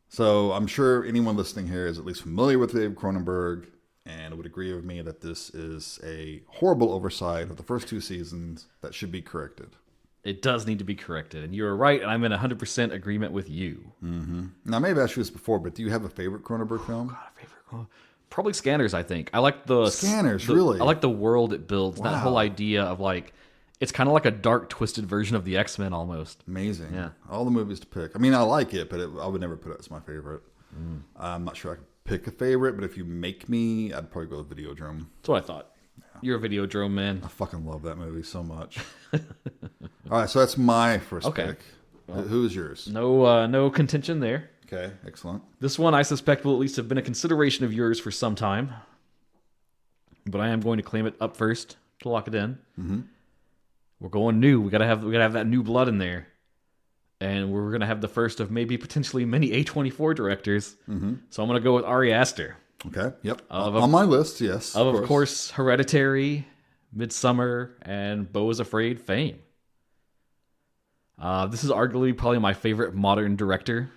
So I'm sure anyone listening here is at least familiar with Dave Cronenberg and would agree with me that this is a horrible oversight of the first 2 seasons that should be corrected. It does need to be corrected, and you're right, and I'm in 100% agreement with you. Now, I may have asked you this before, but do you have a favorite Cronenberg film? God, a favorite? Probably Scanners, I think. I like the... Scanners, really? I like the world it builds. Wow. That whole idea of like... It's kind of like a dark, twisted version of the X-Men almost. Amazing. Yeah. All the movies to pick. I mean, I like it, but I would never put it as my favorite. I'm not sure I could pick a favorite, but if you make me, I'd probably go with Videodrome. That's what I thought. Yeah. You're a Videodrome man. I fucking love that movie so much. All right, so that's my first pick. Well, who's yours? No contention there. Okay, excellent. This one I suspect will at least have been a consideration of yours for some time. But I am going to claim it up first to lock it in. We're going new. We gotta have that new blood in there, and we're gonna have the first of maybe potentially many A24 directors. So I'm gonna go with Ari Aster. Okay. Yep. On my list, yes. Of course, Hereditary, Midsummer, and Beau is Afraid fame. This is arguably probably my favorite modern director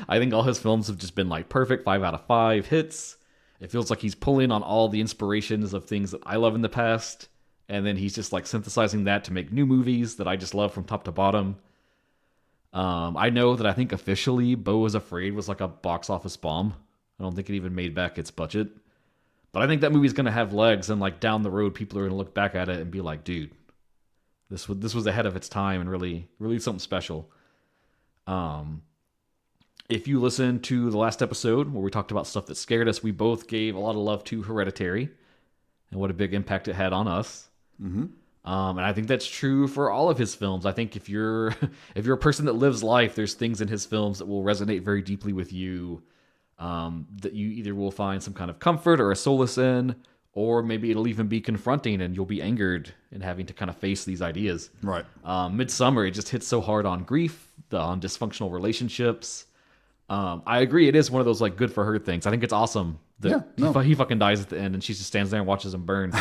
I think all his films have just been like perfect 5 out of 5 hits. It feels like he's pulling on all the inspirations of things that I love in the past, and then he's just like synthesizing that to make new movies that I just love from top to bottom. I know that I think officially Beau is Afraid was like a box office bomb. I don't think it even made back its budget. But I think that movie's going to have legs, and like down the road, people are going to look back at it and be like, dude, this was ahead of its time and really something special. If you listen to the last episode where we talked about stuff that scared us, we both gave a lot of love to Hereditary and what a big impact it had on us. Mm-hmm. And I think that's true for all of his films. I think if you're a person that lives life, there's things in his films that will resonate very deeply with you, that you either will find some kind of comfort or a solace in, or maybe it'll even be confronting and you'll be angered in having to kind of face these ideas. Right. Midsummer, it just hits so hard on grief, on dysfunctional relationships. I agree, it is one of those like good for her things. I think it's awesome that he fucking dies at the end and she just stands there and watches him burn.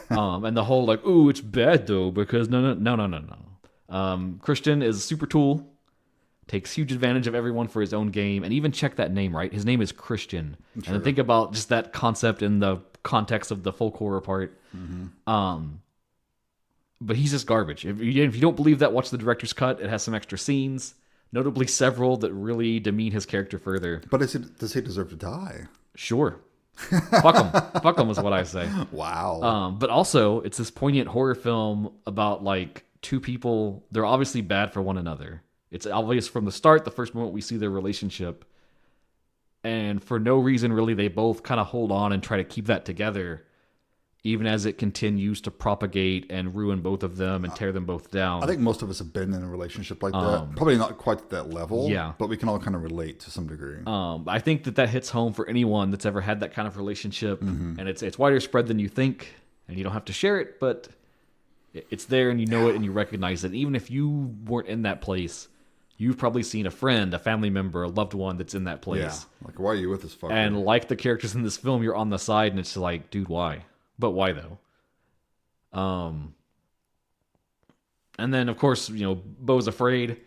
And the whole like, ooh, it's bad though because no. Christian is a super tool, takes huge advantage of everyone for his own game, and even check that name, right? His name is Christian. Sure. And then think about just that concept in the context of the folk horror part. Mm-hmm. But he's just garbage. If you don't believe that, watch the director's cut. It has some extra scenes. Notably several that really demean his character further. But does he deserve to die? Sure. Fuck him. Fuck him is what I say. Wow. But also, it's this poignant horror film about like two people. They're obviously bad for one another. It's obvious from the start, the first moment we see their relationship. And for no reason, really, they both kind of hold on and try to keep that together, even as it continues to propagate and ruin both of them and tear them both down. I think most of us have been in a relationship like that. Probably not quite at that level, but we can all kind of relate to some degree. I think that hits home for anyone that's ever had that kind of relationship, and it's wider spread than you think, and you don't have to share it, but it's there and you know it and you recognize it. Even if you weren't in that place, you've probably seen a friend, a family member, a loved one that's in that place. Yeah, like, why are you with this fucker? And like the characters in this film, you're on the side, and it's like, dude, why? But why though? And then of course, Beau's Afraid.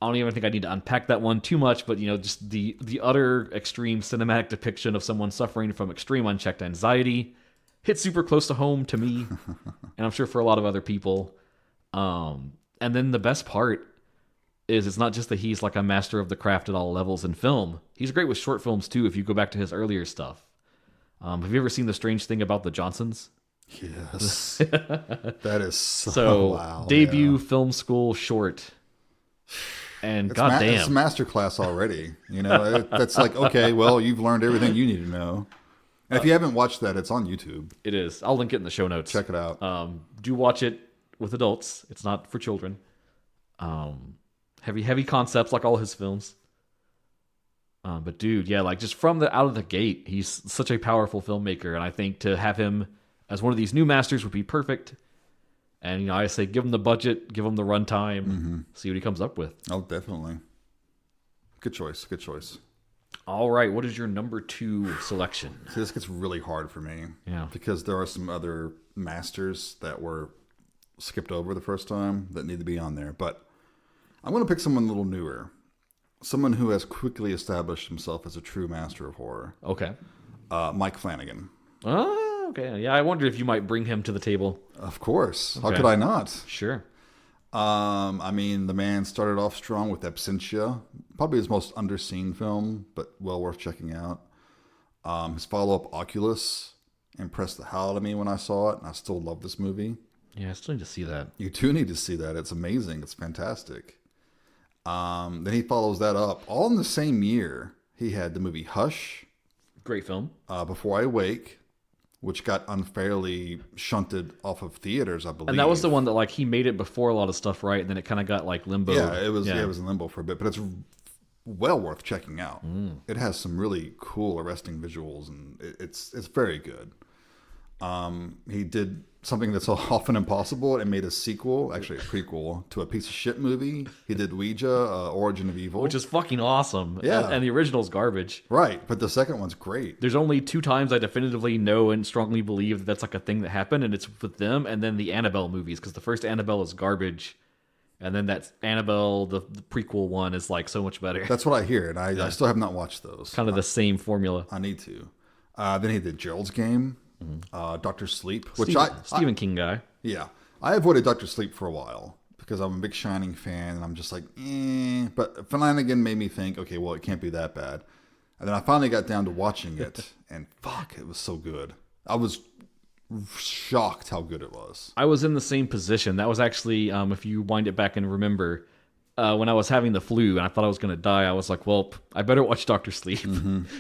I don't even think I need to unpack that one too much, but just the utter extreme cinematic depiction of someone suffering from extreme unchecked anxiety hits super close to home to me, and I'm sure for a lot of other people. And then the best part is it's not just that he's like a master of the craft at all levels in film. He's great with short films too, if you go back to his earlier stuff. Have you ever seen The Strange Thing About the Johnsons? Yes. That is so wow, debut film school short. And goddamn. It's a masterclass already. That's like, okay, well, you've learned everything you need to know. And if you haven't watched that, it's on YouTube. It is. I'll link it in the show notes. Check it out. Do watch it with adults. It's not for children. Heavy concepts like all his films. But dude, yeah, like just from out of the gate, he's such a powerful filmmaker, and I think to have him as one of these new masters would be perfect. And I say give him the budget, give him the runtime, see what he comes up with. Oh, definitely. Good choice. Good choice. All right, what is your number 2 selection? See, this gets really hard for me. Yeah. Because there are some other masters that were skipped over the first time that need to be on there. But I'm going to pick someone a little newer. Someone who has quickly established himself as a true master of horror. Okay. Mike Flanagan. Oh, okay. Yeah, I wondered if you might bring him to the table. Of course. Okay. How could I not? Sure. I mean, the man started off strong with Absentia. Probably his most underseen film, but well worth checking out. His follow-up, Oculus, impressed the hell out of me when I saw it, and I still love this movie. Yeah, I still need to see that. You do need to see that. It's amazing. It's fantastic. Then he follows that up. All in the same year, he had the movie Hush. Great film. Before I Wake, which got unfairly shunted off of theaters, I believe. And that was the one that like he made it before a lot of stuff, right? And then it kind of got like limbo. Yeah, it was in limbo for a bit, but it's well worth checking out. It has some really cool, arresting visuals, and it's very good. He did something that's often impossible and made a sequel, actually a prequel, to a piece of shit movie. He did Ouija, Origin of Evil. Which is fucking awesome. Yeah. And the original's garbage. Right, but the second one's great. There's only 2 times I definitively know and strongly believe that that's like a thing that happened, and it's with them and then the Annabelle movies, because the first Annabelle is garbage, And then that's Annabelle, the prequel one, is like so much better. That's what I hear, and I still have not watched those. Kind of the same formula. I need to. Then he did Gerald's Game, Doctor Sleep, which Stephen King guy. Yeah, I avoided Doctor Sleep for a while because I'm a big Shining fan, and I'm just like, eh. But Flanagan made me think, okay, well, it can't be that bad. And then I finally got down to watching it, and fuck, it was so good. I was shocked how good it was. I was in the same position. That was actually, if you wind it back and remember, when I was having the flu and I thought I was going to die, I was like, well, I better watch Dr. Sleep.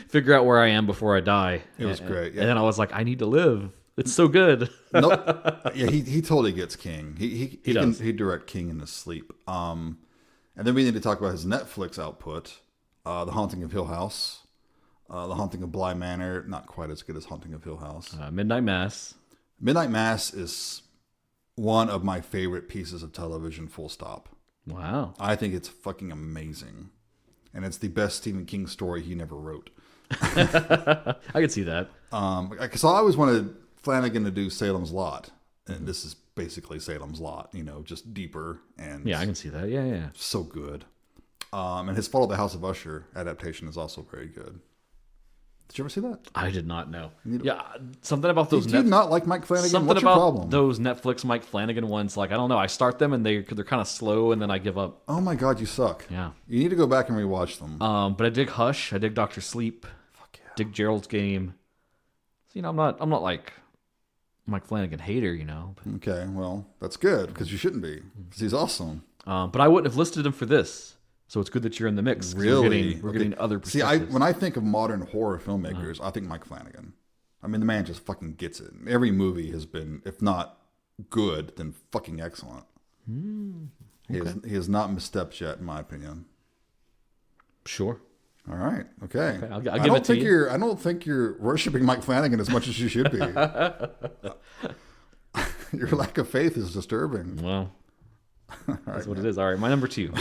Figure out where I am before I die. It was great. Yeah. And then I was like, I need to live. It's so good. Nope. Yeah, he totally gets King. He does. He direct King in his sleep. And then we need to talk about his Netflix output, The Haunting of Hill House. The Haunting of Bly Manor, not quite as good as Haunting of Hill House. Midnight Mass. Midnight Mass is one of my favorite pieces of television, full stop. Wow. I think it's fucking amazing. And it's the best Stephen King story he never wrote. I could see that. Because I always wanted Flanagan to do Salem's Lot. And this is basically Salem's Lot, just deeper. And Yeah, I can see that. Yeah. so good. And his Fall of the House of Usher adaptation is also very good. Did you ever see that? I did not know. Yeah, something about those. Do you not like Mike Flanagan? Something What's your about problem? those Netflix Mike Flanagan ones. Like, I don't know. I start them and they're kind of slow, and then I give up. Oh my god, you suck. Yeah. You need to go back and rewatch them. But I dig Hush. I dig Doctor Sleep. Fuck yeah. Dig Gerald's Game. So, I'm not like Mike Flanagan hater, But, Okay, well, that's good because you shouldn't be. Because he's awesome. but I wouldn't have listed him for this. So it's good that you're in the mix. 'Cause Really? We're getting other perspectives. See, when I think of modern horror filmmakers, I think Mike Flanagan. I mean, the man just fucking gets it. Every movie has been, if not good, then fucking excellent. Okay. He has not misstepped yet, in my opinion. Sure. All right. Okay. I'll give it to you. I don't think you're worshiping Mike Flanagan as much as you should be. Your lack of faith is disturbing. Well, that's what it is. All right, my number 2.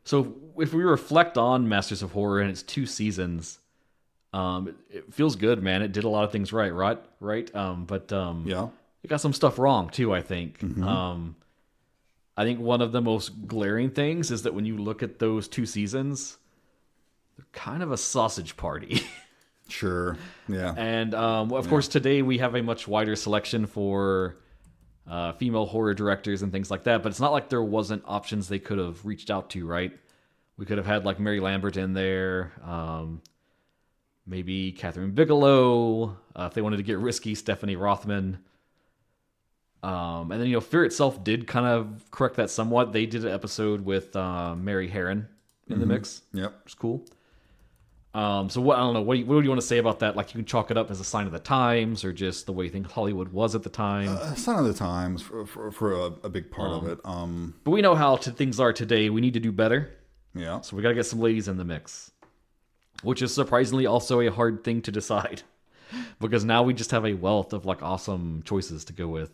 So if we reflect on Masters of Horror and its 2 seasons, it feels good, man. It did a lot of things right? But Yeah. it got some stuff wrong too, I think. I think one of the most glaring things is that when you look at those 2 seasons, they're kind of a sausage party. Sure. Yeah. And of course, today we have a much wider selection for female horror directors and things like that. But it's not like there wasn't options they could have reached out to, right? We could have had like Mary Lambert in there, maybe Catherine Bigelow. If they wanted to get risky, Stephanie Rothman. And then, Fear itself did kind of correct that somewhat. They did an episode with Mary Herron in the mix. Yep. Which is cool. So what, I don't know, what do you want to say about that? Like, you can chalk it up as a sign of the times, or just the way you think Hollywood was at the time? Sign of the times for a big part of it. But we know how things are today. We need to do better. Yeah. So we got to get some ladies in the mix, which is surprisingly also a hard thing to decide, because now we just have a wealth of like awesome choices to go with.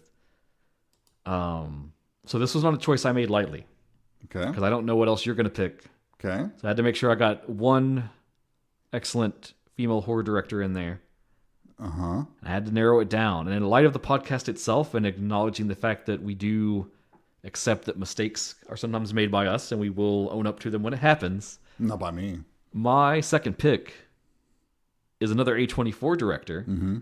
So this was not a choice I made lightly, Okay. because I don't know what else you're going to pick. Okay. So I had to make sure I got one excellent female horror director in there. Uh-huh. I had to narrow it down. And in light of the podcast itself and acknowledging the fact that we do accept that mistakes are sometimes made by us and we will own up to them when it happens, Not by me. my second pick is another A24 director. Mm-hmm.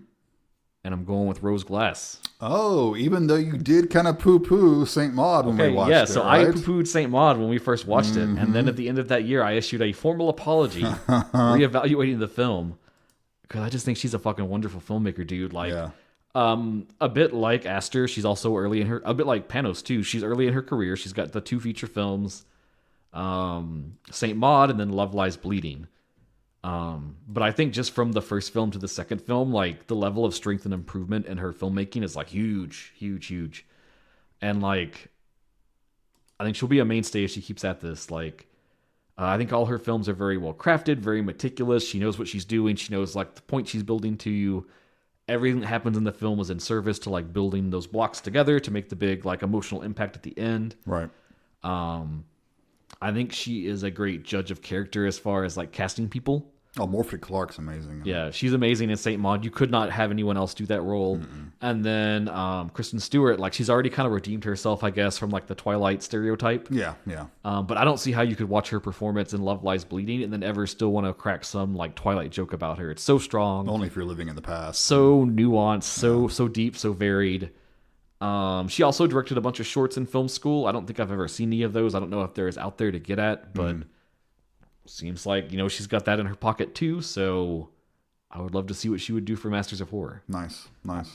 And I'm going with Rose Glass. Oh, even though you did kind of poo-poo St. Maud when we watched it, so right? I poo-pooed St. Maud when we first watched it. And then at the end of that year, I issued a formal apology reevaluating the film. Because I just think she's a fucking wonderful filmmaker, dude. Like, Yeah. a bit like Astor, she's also early in her... A bit like Panos, too. She's early in her career. She's got the 2 feature films. St. Maud and then Love Lies Bleeding. But I think just from the first film to the second film, like the level of strength and improvement in her filmmaking is like huge. And like, I think she'll be a mainstay if she keeps at this. Like, I think all her films are very well crafted, very meticulous. She knows what she's doing. She knows like the point she's building to. Everything that happens in the film is in service to like building those blocks together to make the big like emotional impact at the end. Right. I think she is a great judge of character as far as like casting people. Oh, Morphy Clark's amazing. Yeah, she's amazing in Saint Maud. You could not have anyone else do that role. And then Kristen Stewart, like she's already kind of redeemed herself, I guess, from like the Twilight stereotype. Yeah, yeah. But I don't see how you could watch her performance in Love Lies Bleeding and then ever still want to crack some like Twilight joke about her. It's so strong, Only if you're living in the past. so nuanced, so deep, so varied. She also directed a bunch of shorts in film school. I don't think I've ever seen any of those. I don't know if there's out there to get at, but seems like, she's got that in her pocket too. So I would love to see what she would do for Masters of Horror. Nice.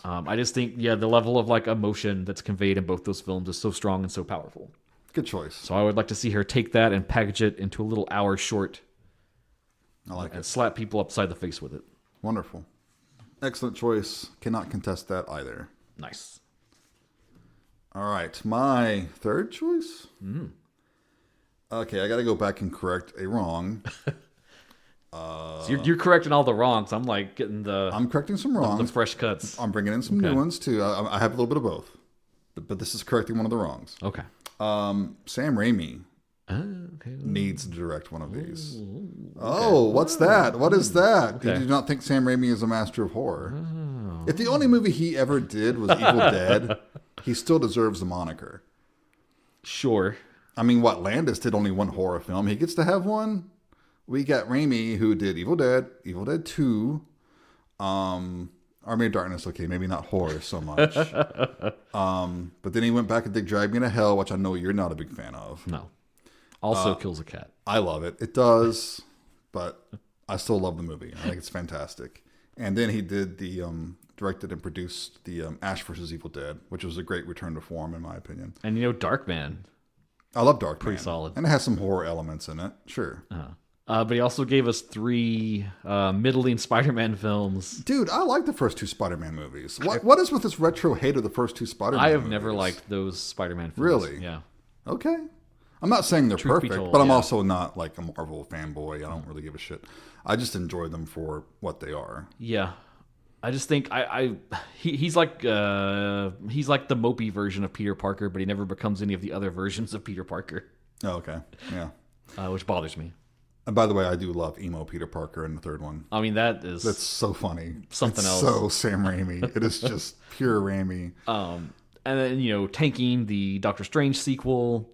I just think, the level of like emotion that's conveyed in both those films is so strong and so powerful. Good choice. So I would like to see her take that and package it into a little hour short. I like and it. slap people upside the face with it. Wonderful. Excellent choice. Cannot contest that either. Nice. All right. My third choice? Okay, I got to go back and correct a wrong. So you're correcting all the wrongs. I'm like getting I'm correcting some wrongs. the fresh cuts. I'm bringing in some new ones too. I have a little bit of both. But this is correcting one of the wrongs. Okay. Sam Raimi Okay. needs to direct one of these. Oh, what's that? What is that? Okay. Did you not think Sam Raimi is a master of horror? If the only movie he ever did was Evil Dead, he still deserves the moniker. Sure. I mean, what, Landis did only one horror film. He gets to have one. We got Raimi, who did Evil Dead 2, Army of Darkness, okay, maybe not horror so much. But then he went back and did Drag Me to Hell, which I know you're not a big fan of. No. Also kills a cat. I love it. It does, but I still love the movie. I think it's fantastic. And then he did the directed and produced the Ash vs. Evil Dead, which was a great return to form, in my opinion. And Darkman. I love Darkman. Pretty solid. And it has some horror elements in it, sure. But he also gave us 3 middling Spider-Man films. Dude, I like the first 2 Spider-Man movies. What is with this retro hate of the first 2 Spider-Man I have movies? never liked those Spider-Man films. Really? Yeah. Okay. I'm not saying they're Truth be perfect, told, but I'm yeah. also not like a Marvel fanboy. I don't really give a shit. I just enjoy them for what they are. Yeah. I just think he's like the mopey version of Peter Parker, but he never becomes any of the other versions of Peter Parker, Oh, okay. Yeah. which bothers me. And by the way, I do love emo Peter Parker in the third one. I mean, that's so funny. Something It's else. So Sam Raimi. It is just pure Raimi. And then, tanking the Doctor Strange sequel.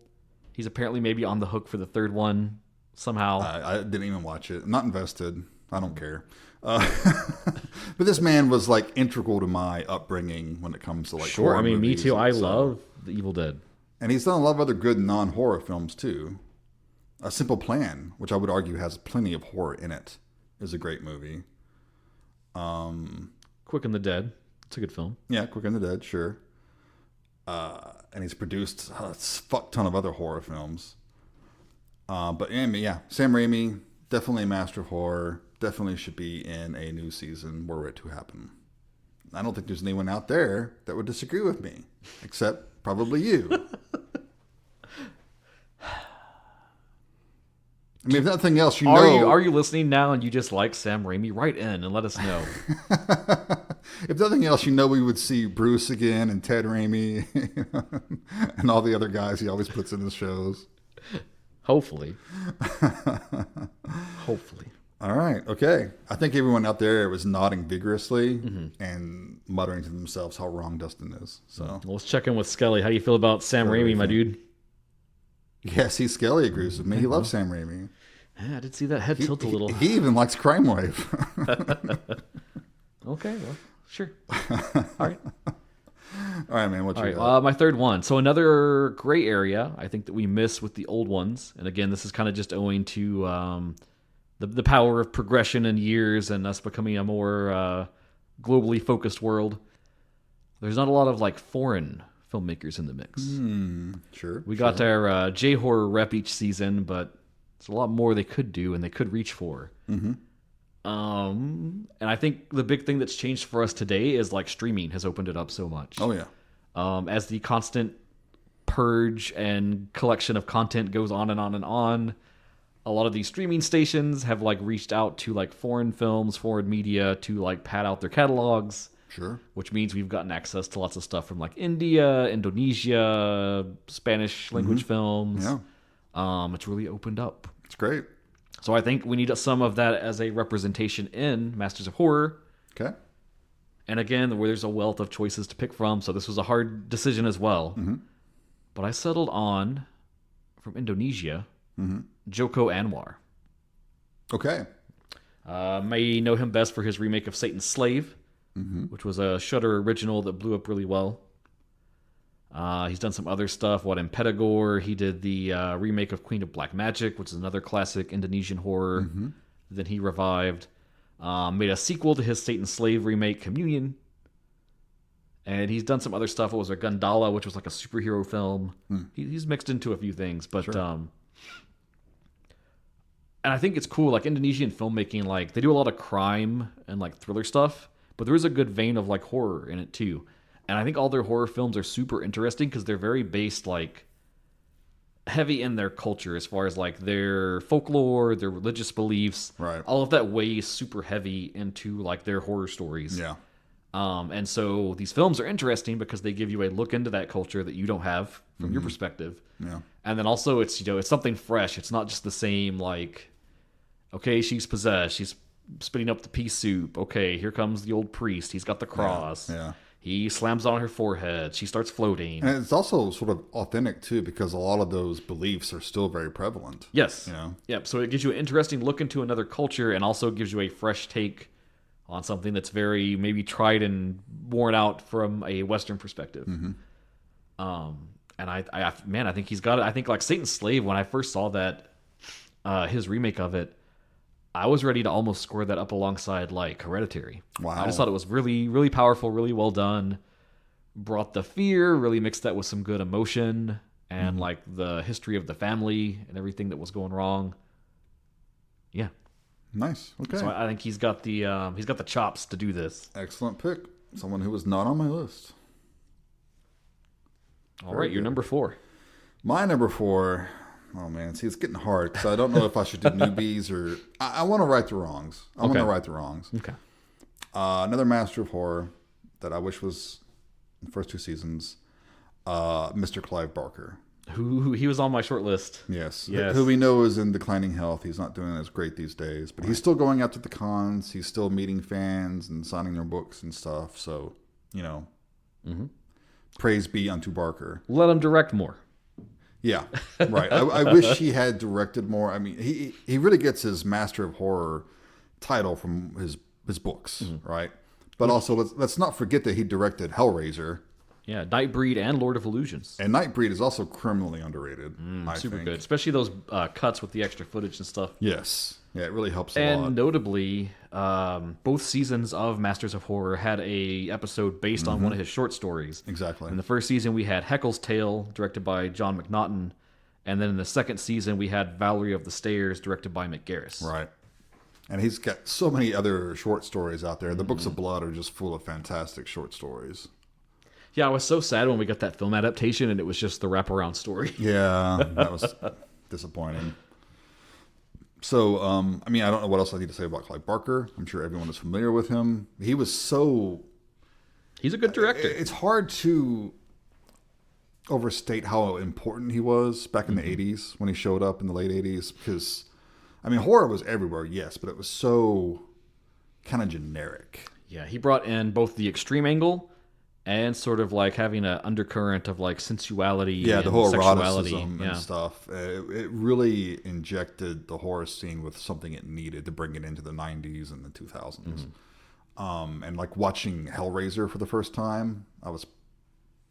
He's apparently maybe on the hook for the third one somehow. I didn't even watch it. I'm not invested. I don't care. But this man was like integral to my upbringing when it comes to like Sure, horror I mean, me movies. too. I So- love The Evil Dead. And he's done a lot of other good non-horror films too. A Simple Plan, which I would argue has plenty of horror in it, is a great movie. Quick and the Dead. It's a good film. Yeah, Quick and the Dead, sure. And he's produced a fuck ton of other horror films. But yeah, Sam Raimi, definitely a master of horror. Definitely should be in a new season were it to happen. I don't think there's anyone out there that would disagree with me, except probably you. I mean, if nothing else, Are you listening now and you just like Sam Raimi? Write in and let us know. If nothing else, we would see Bruce again and Ted Raimi and all the other guys he always puts in his shows. Hopefully. Hopefully. All right. Okay. I think everyone out there was nodding vigorously and muttering to themselves how wrong Dustin is. So, Well, let's check in with Skelly. How do you feel about Sam Raimi, my dude? yes, Skelly agrees with me. He loves Sam Raimi. Yeah, I did see that head tilt a little. He even likes Crime Wave. Okay, well, sure. All right. All right, man. What All you right, got? my third one. So another gray area, I think, that we miss with the old ones. And again, this is kind of just owing to the power of progression and years and us becoming a more globally focused world. There's not a lot of like foreign filmmakers in the mix. Sure. We got our J-horror rep each season, but there's a lot more they could do and they could reach for. And I think the big thing that's changed for us today is like streaming has opened it up so much. Oh, yeah. As the constant purge and collection of content goes on and on and on, a lot of these streaming stations have like reached out to like foreign films, foreign media to like pad out their catalogs. Sure. Which means we've gotten access to lots of stuff from like India, Indonesia, Spanish language films. Yeah. It's really opened up. It's great. So I think we need some of that as a representation in Masters of Horror. Okay. And again, where there's a wealth of choices to pick from, so this was a hard decision as well. But I settled on, from Indonesia, Joko Anwar. Okay. May know him best for his remake of Satan's Slave, which was a Shudder original that blew up really well. He's done some other stuff. In Pedagore, he did the remake of Queen of Black Magic, which is another classic Indonesian horror. Then he revived. Made a sequel to his Satan's Slave remake, Communion. And he's done some other stuff. It was a Gundala, which was like a superhero film. He's mixed into a few things, but and I think it's cool. Like Indonesian filmmaking, like they do a lot of crime and like thriller stuff, but there is a good vein of like horror in it too. And I think all their horror films are super interesting because they're very based like heavy in their culture as far as like their folklore, their religious beliefs. Right. All of that weighs super heavy into like their horror stories. Yeah. And so these films are interesting because they give you a look into that culture that you don't have from your perspective. Yeah. And then also it's, it's something fresh. It's not just the same, like, okay, she's possessed. She's spitting up the pea soup. Okay, here comes the old priest. He's got the cross. Yeah. He slams on her forehead. She starts floating. And it's also sort of authentic too, because a lot of those beliefs are still very prevalent. Yes. You know? Yep. So it gives you an interesting look into another culture and also gives you a fresh take on something that's very maybe tried and worn out from a Western perspective. And I think he's got it. I think like Satan's Slave, when I first saw that, his remake of it, I was ready to almost score that up alongside like Hereditary. Wow. I just thought it was really, really powerful, really well done. Brought the fear, really mixed that with some good emotion and like the history of the family and everything that was going wrong. Yeah. Nice. Okay. So I think he's got the chops to do this. Excellent pick. Someone who was not on my list. All right, your number 4. My number 4. Oh man, see, it's getting hard because I don't know if I should do newbies or I want to right the wrongs. I want to right the wrongs. Okay. Another master of horror that I wish was in the first 2 seasons. Mr. Clive Barker. Who he was on my short list. Yes. Yes. Who we know is in declining health. He's not doing as great these days, but he's still going out to the cons. He's still meeting fans and signing their books and stuff. So, praise be unto Barker. Let him direct more. Yeah, right. I wish he had directed more. I mean, he really gets his Master of Horror title from his books, right? But also, let's not forget that he directed Hellraiser. Yeah, Nightbreed and Lord of Illusions. And Nightbreed is also criminally underrated. Super good, especially those cuts with the extra footage and stuff. Yes, yeah, it really helps a lot. And notably, both seasons of Masters of Horror had a episode based on one of his short stories. Exactly. In the first season, we had Heckle's Tale, directed by John McNaughton, and then in the second season, we had Valerie of the Stairs, directed by Mick Garris. Right. And he's got so many other short stories out there. The Books of Blood are just full of fantastic short stories. Yeah, I was so sad when we got that film adaptation and it was just the wraparound story. Yeah, that was disappointing. So, I mean, I don't know what else I need to say about Clive Barker. I'm sure everyone is familiar with him. He was so... He's a good director. It's hard to overstate how important he was back in the 80s when he showed up in the late 80s. Because, I mean, horror was everywhere, yes, but it was so kind of generic. Yeah, he brought in both the extreme angle and sort of like having an undercurrent of like sensuality, the whole sexuality eroticism and stuff. It really injected the horror scene with something it needed to bring it into the 90s and the 2000s. And like watching Hellraiser for the first time, I was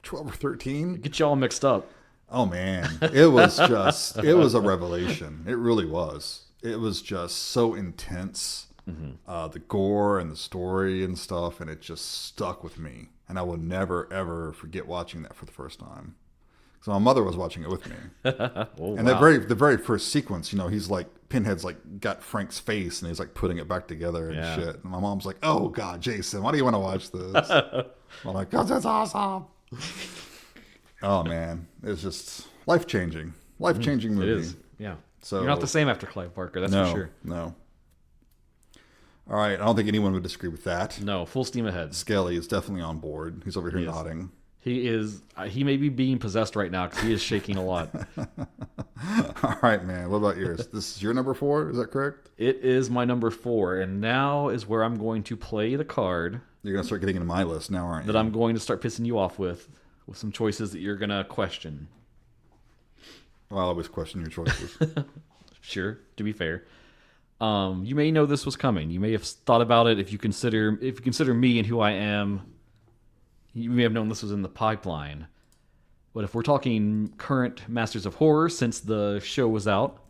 12 or 13. Get you all mixed up. Oh man, it was a revelation. It really was. It was just so intense. The gore and the story and stuff, and it just stuck with me. And I will never, ever forget watching that for the first time. So my mother was watching it with me. And the very first sequence, he's like, Pinhead's like got Frank's face and he's like putting it back together and shit. And my mom's like, oh God, Jason, why do you want to watch this? I'm like, God, that's awesome. Oh man, it's just life-changing movie. It is, yeah. So you're not the same after Clive Barker, that's for sure. No. All right, I don't think anyone would disagree with that. No, full steam ahead. Skelly is definitely on board. He's over here nodding. He is. He may be being possessed right now because he is shaking a lot. All right, man. What about yours? This is your number 4. Is that correct? It is my number 4, and now is where I'm going to play the card You're gonna start getting into my list now, aren't you? that I'm going to start pissing you off with some choices that you're gonna question. Well, I always question your choices. Sure, to be fair. You may know this was coming. You may have thought about it if you consider me and who I am. You may have known this was in the pipeline. But if we're talking current Masters of Horror since the show was out,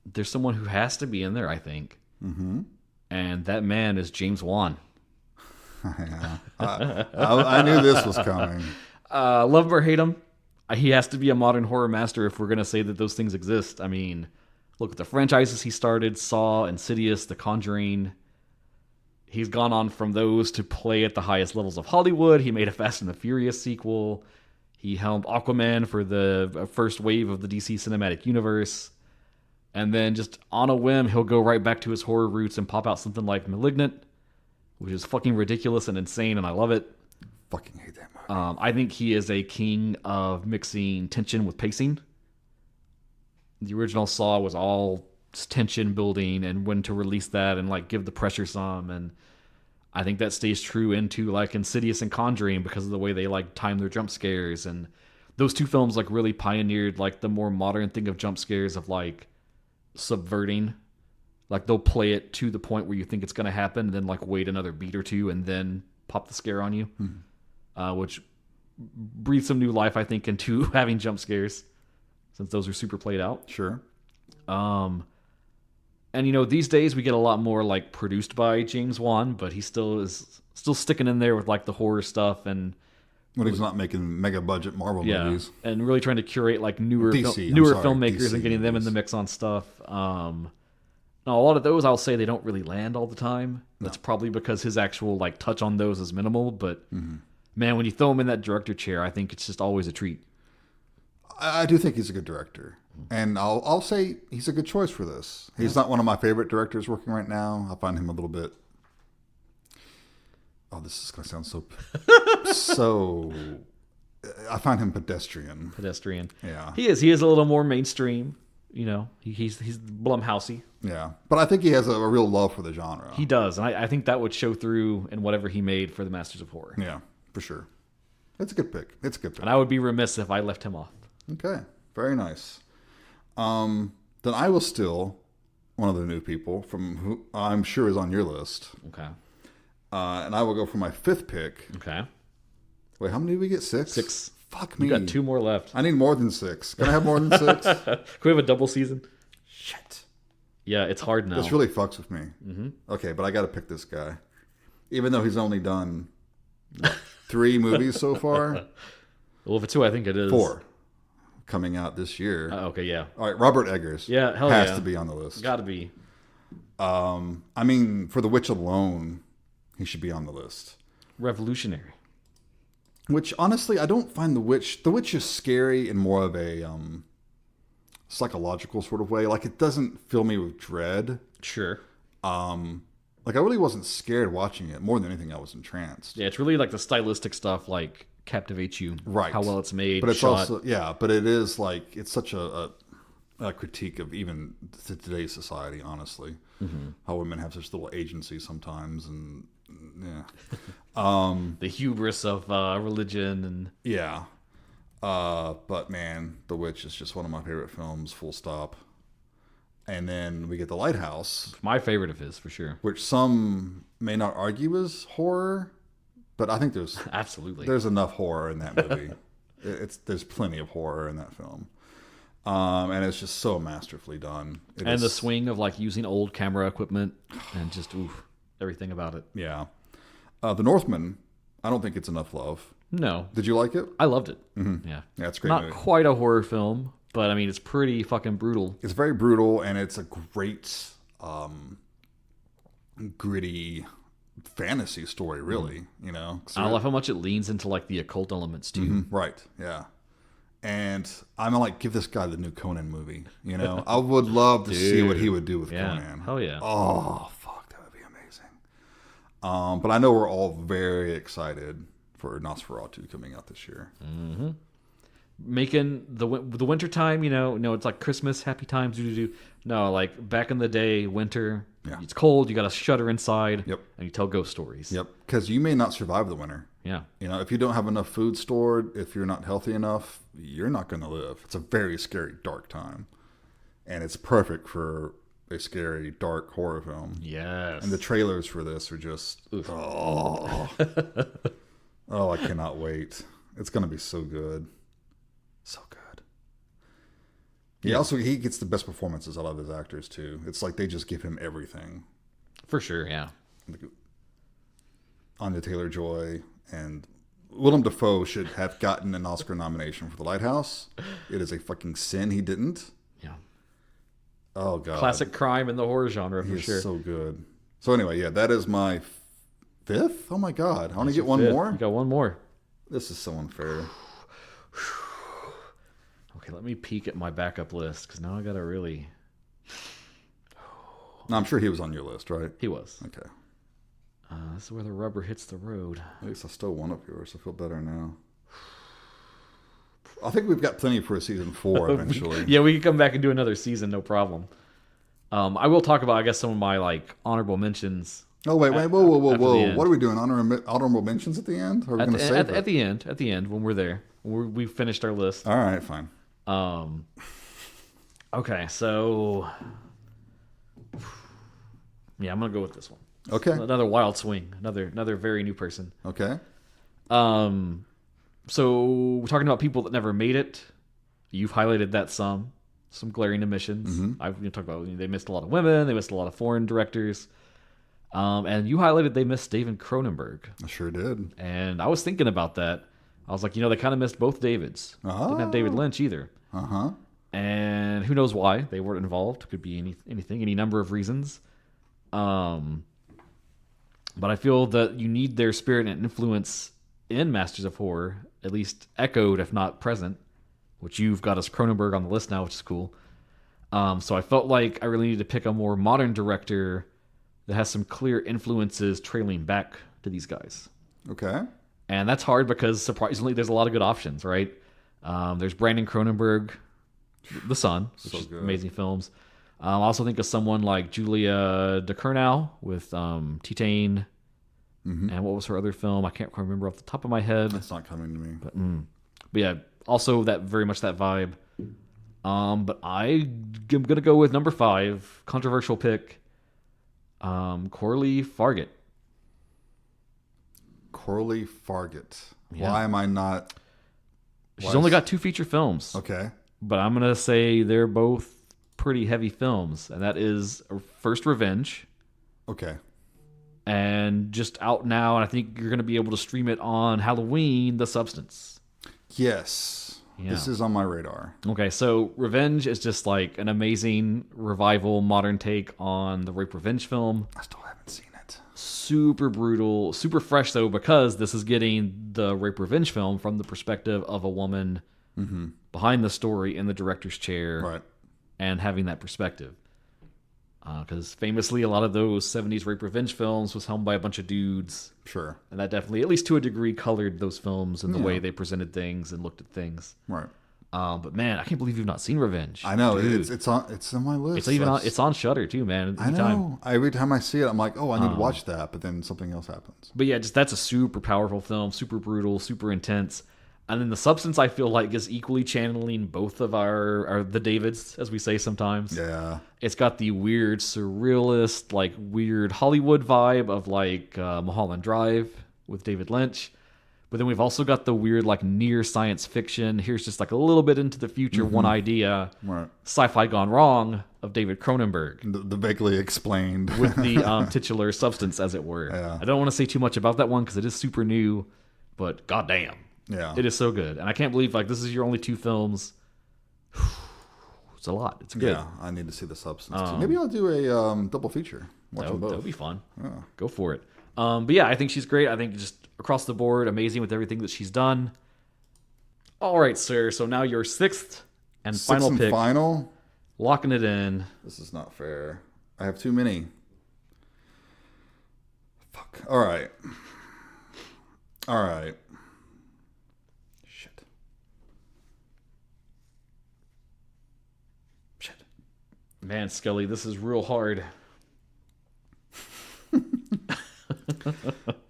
there's someone who has to be in there, I think. Mm-hmm. And that man is James Wan. Yeah. I knew this was coming. Love him or hate him, he has to be a modern horror master if we're going to say that those things exist. I mean, look at the franchises he started: Saw, Insidious, The Conjuring. He's gone on from those to play at the highest levels of Hollywood. He made a Fast and the Furious sequel. He helmed Aquaman for the first wave of the DC Cinematic Universe. And then just on a whim, he'll go right back to his horror roots and pop out something like Malignant, which is fucking ridiculous and insane, and I love it. Fucking hate that movie. I think he is a king of mixing tension with pacing. The original Saw was all tension building and when to release that and like give the pressure some, and I think that stays true into like Insidious and Conjuring because of the way they like time their jump scares. And those two films like really pioneered like the more modern thing of jump scares of like subverting. Like they'll play it to the point where you think it's going to happen and then like wait another beat or two and then pop the scare on you. Which breathes some new life, I think, into having jump scares since those are super played out. Sure. And, you know, these days we get a lot more, like, produced by James Wan, but he still sticking in there with, like, the horror stuff and... When he's not making mega-budget Marvel movies. And really trying to curate, like, newer DC, filmmakers DC and getting them in the mix on stuff. Now, a lot of those, I'll say, they don't really land all the time. That's probably because his actual, like, touch on those is minimal, but, man, when you throw him in that director chair, I think it's just always a treat. I do think he's a good director. And I'll say he's a good choice for this. He's not one of my favorite directors working right now. I find him a little bit... Oh, this is going to sound so... I find him pedestrian. Yeah. He is a little more mainstream. You know, he's Blumhousey. Yeah. But I think he has a real love for the genre. He does. And I think that would show through in whatever he made for the Masters of Horror. Yeah, for sure. It's a good pick. And I would be remiss if I left him off. Okay. Very nice. Then I will steal one of the new people from who I'm sure is on your list. Okay. And I will go for my 5th pick. Okay. Wait, how many did we get? 6? 6. Fuck me. You got 2 more left. I need more than 6. Can I have more than 6? Can we have a double season? Shit. Yeah, it's hard now. This really fucks with me. Mm-hmm. Okay, but I got to pick this guy. Even though he's only done 3 movies so far. Well, if it's 2, I think it is. 4. Coming out this year. Okay, yeah. All right, Robert Eggers. Yeah, hell has yeah. to be on the list. Got to be. I mean, for The Witch alone, he should be on the list. Revolutionary. Which, honestly, I don't find The Witch... The Witch is scary in more of a psychological sort of way. Like, it doesn't fill me with dread. Sure. Like, I really wasn't scared watching it. More than anything, I was entranced. Yeah, it's really like the stylistic stuff, like, captivates you. Right. How well it's made, but it's shot. also... Yeah, but it is, like... It's such a critique of even today's society, honestly. Mm-hmm. How women have such little agency sometimes, and... Yeah. The hubris of religion and... Yeah. But man, The Witch is just one of my favorite films, full stop. And then we get The Lighthouse. My favorite of his, for sure. Which some may not argue is horror, but I think there's... Absolutely. There's enough horror in that movie. There's plenty of horror in that film. And it's just so masterfully done. The swing of like using old camera equipment and just everything about it. Yeah. The Northman, I don't think it's enough love. No. Did you like it? I loved it. Mm-hmm. Yeah. Yeah, it's a great Not movie. quite a horror film, but I mean, it's pretty fucking brutal. It's very brutal, and it's a great, gritty fantasy story, really. You know? I love how much it leans into like the occult elements too. Mm-hmm. Right, yeah. And I'm like, give this guy the new Conan movie. You know? I would love to see what he would do with Conan. Hell yeah. Oh, fuck, that would be amazing. But I know we're all very excited for Nosferatu coming out this year. Mm-hmm. Making the winter time, no, it's like Christmas, happy times, No, like back in the day, winter, it's cold, you got to shutter inside, Yep. and you tell ghost stories. Yep, because you may not survive the winter. Yeah. If you don't have enough food stored, if you're not healthy enough, you're not going to live. It's a very scary, dark time. And it's perfect for a scary, dark horror film. Yes. And the trailers for this are just, oh, I cannot wait. It's going to be so good. So good. He gets the best performances out of his actors, too. It's like they just give him everything. For sure, yeah. Anya Taylor-Joy and Willem Dafoe should have gotten an Oscar nomination for The Lighthouse. It is a fucking sin he didn't. Yeah. Oh, God. Classic crime in the horror genre, for sure. So good. So anyway, that is my fifth. Oh, my God. I want to get one fifth. more. You got one more. This is so unfair. Okay, let me peek at my backup list, because now I got to really... No, I'm sure he was on your list, right? He was. Okay. This is where the rubber hits the road. At least I stole one of yours. I feel better now. I think we've got plenty for a season 4 eventually. Yeah, we can come back and do another season, no problem. I will talk about, I guess, some of my honorable mentions. Oh wait, whoa! What are we doing? Honorable mentions at the end? Or are we going to save it? At the end, when we're there, we've finished our list. All right, fine. Okay, so yeah, I'm gonna go with this one. Okay. Another wild swing. Another very new person. Okay. So we're talking about people that never made it. You've highlighted that some glaring omissions. Mm-hmm. I've talked about they missed a lot of women. They missed a lot of foreign directors. And you highlighted they missed David Cronenberg. I sure did. And I was thinking about that. I was like, they kind of missed both Davids. Didn't have David Lynch either. Uh-huh. And who knows why they weren't involved. Could be anything, any number of reasons. But I feel that you need their spirit and influence in Masters of Horror, at least echoed, if not present, which you've got as Cronenberg on the list now, which is cool. So I felt like I really needed to pick a more modern director that has some clear influences trailing back to these guys. Okay. And that's hard because, surprisingly, there's a lot of good options, right? There's Brandon Cronenberg, The Son, which is amazing films. I also think of someone like Julia DeCurnau with Titane. Mm-hmm. And what was her other film? I can't quite remember off the top of my head. That's not coming to me. But yeah, also very much that vibe. But I'm going to go with number 5, controversial pick, Corley Fargett. Corley Fargett. Yeah. Why am I not... She's only got 2 feature films. Okay. But I'm going to say they're both pretty heavy films. And that is First Revenge. Okay. And just out now, and I think you're going to be able to stream it on Halloween, The Substance. Yes. Yeah. This is on my radar. Okay, so Revenge is just like an amazing revival, modern take on the rape revenge film. I still haven't seen it. Super brutal, super fresh though, because this is getting the rape revenge film from the perspective of a woman behind the story in the director's chair, right, and having that perspective. Because famously, a lot of those 70s rape revenge films was helmed by a bunch of dudes. Sure. And that definitely, at least to a degree, colored those films and the way they presented things and looked at things. Right. But man, I can't believe you've not seen Revenge. I know. It's on my list. It's on Shudder too, man. I know. Every time I see it, I'm like, oh, I need to watch that. But then something else happens. But yeah, that's a super powerful film, super brutal, super intense. And then The Substance, I feel like, is equally channeling both of the Davids, as we say sometimes. Yeah. It's got the weird, surrealist, weird Hollywood vibe of Mulholland Drive with David Lynch. But then we've also got the weird, near science fiction. Here's just a little bit into the future, one idea. Right. Sci-fi gone wrong of David Cronenberg. The vaguely explained. With the titular substance, as it were. Yeah. I don't want to say too much about that one because it is super new, but goddamn. Yeah. It is so good. And I can't believe this is your only 2 films. It's a lot. It's good. Yeah, I need to see The Substance too. Maybe I'll do a double feature. Watch them both. That would be fun. Yeah. Go for it. But yeah, I think she's great. I think just across the board, amazing with everything that she's done. All right, sir. So now your 6th and final pick. Final? Locking it in. This is not fair. I have too many. Fuck. All right. Man, Skelly, this is real hard.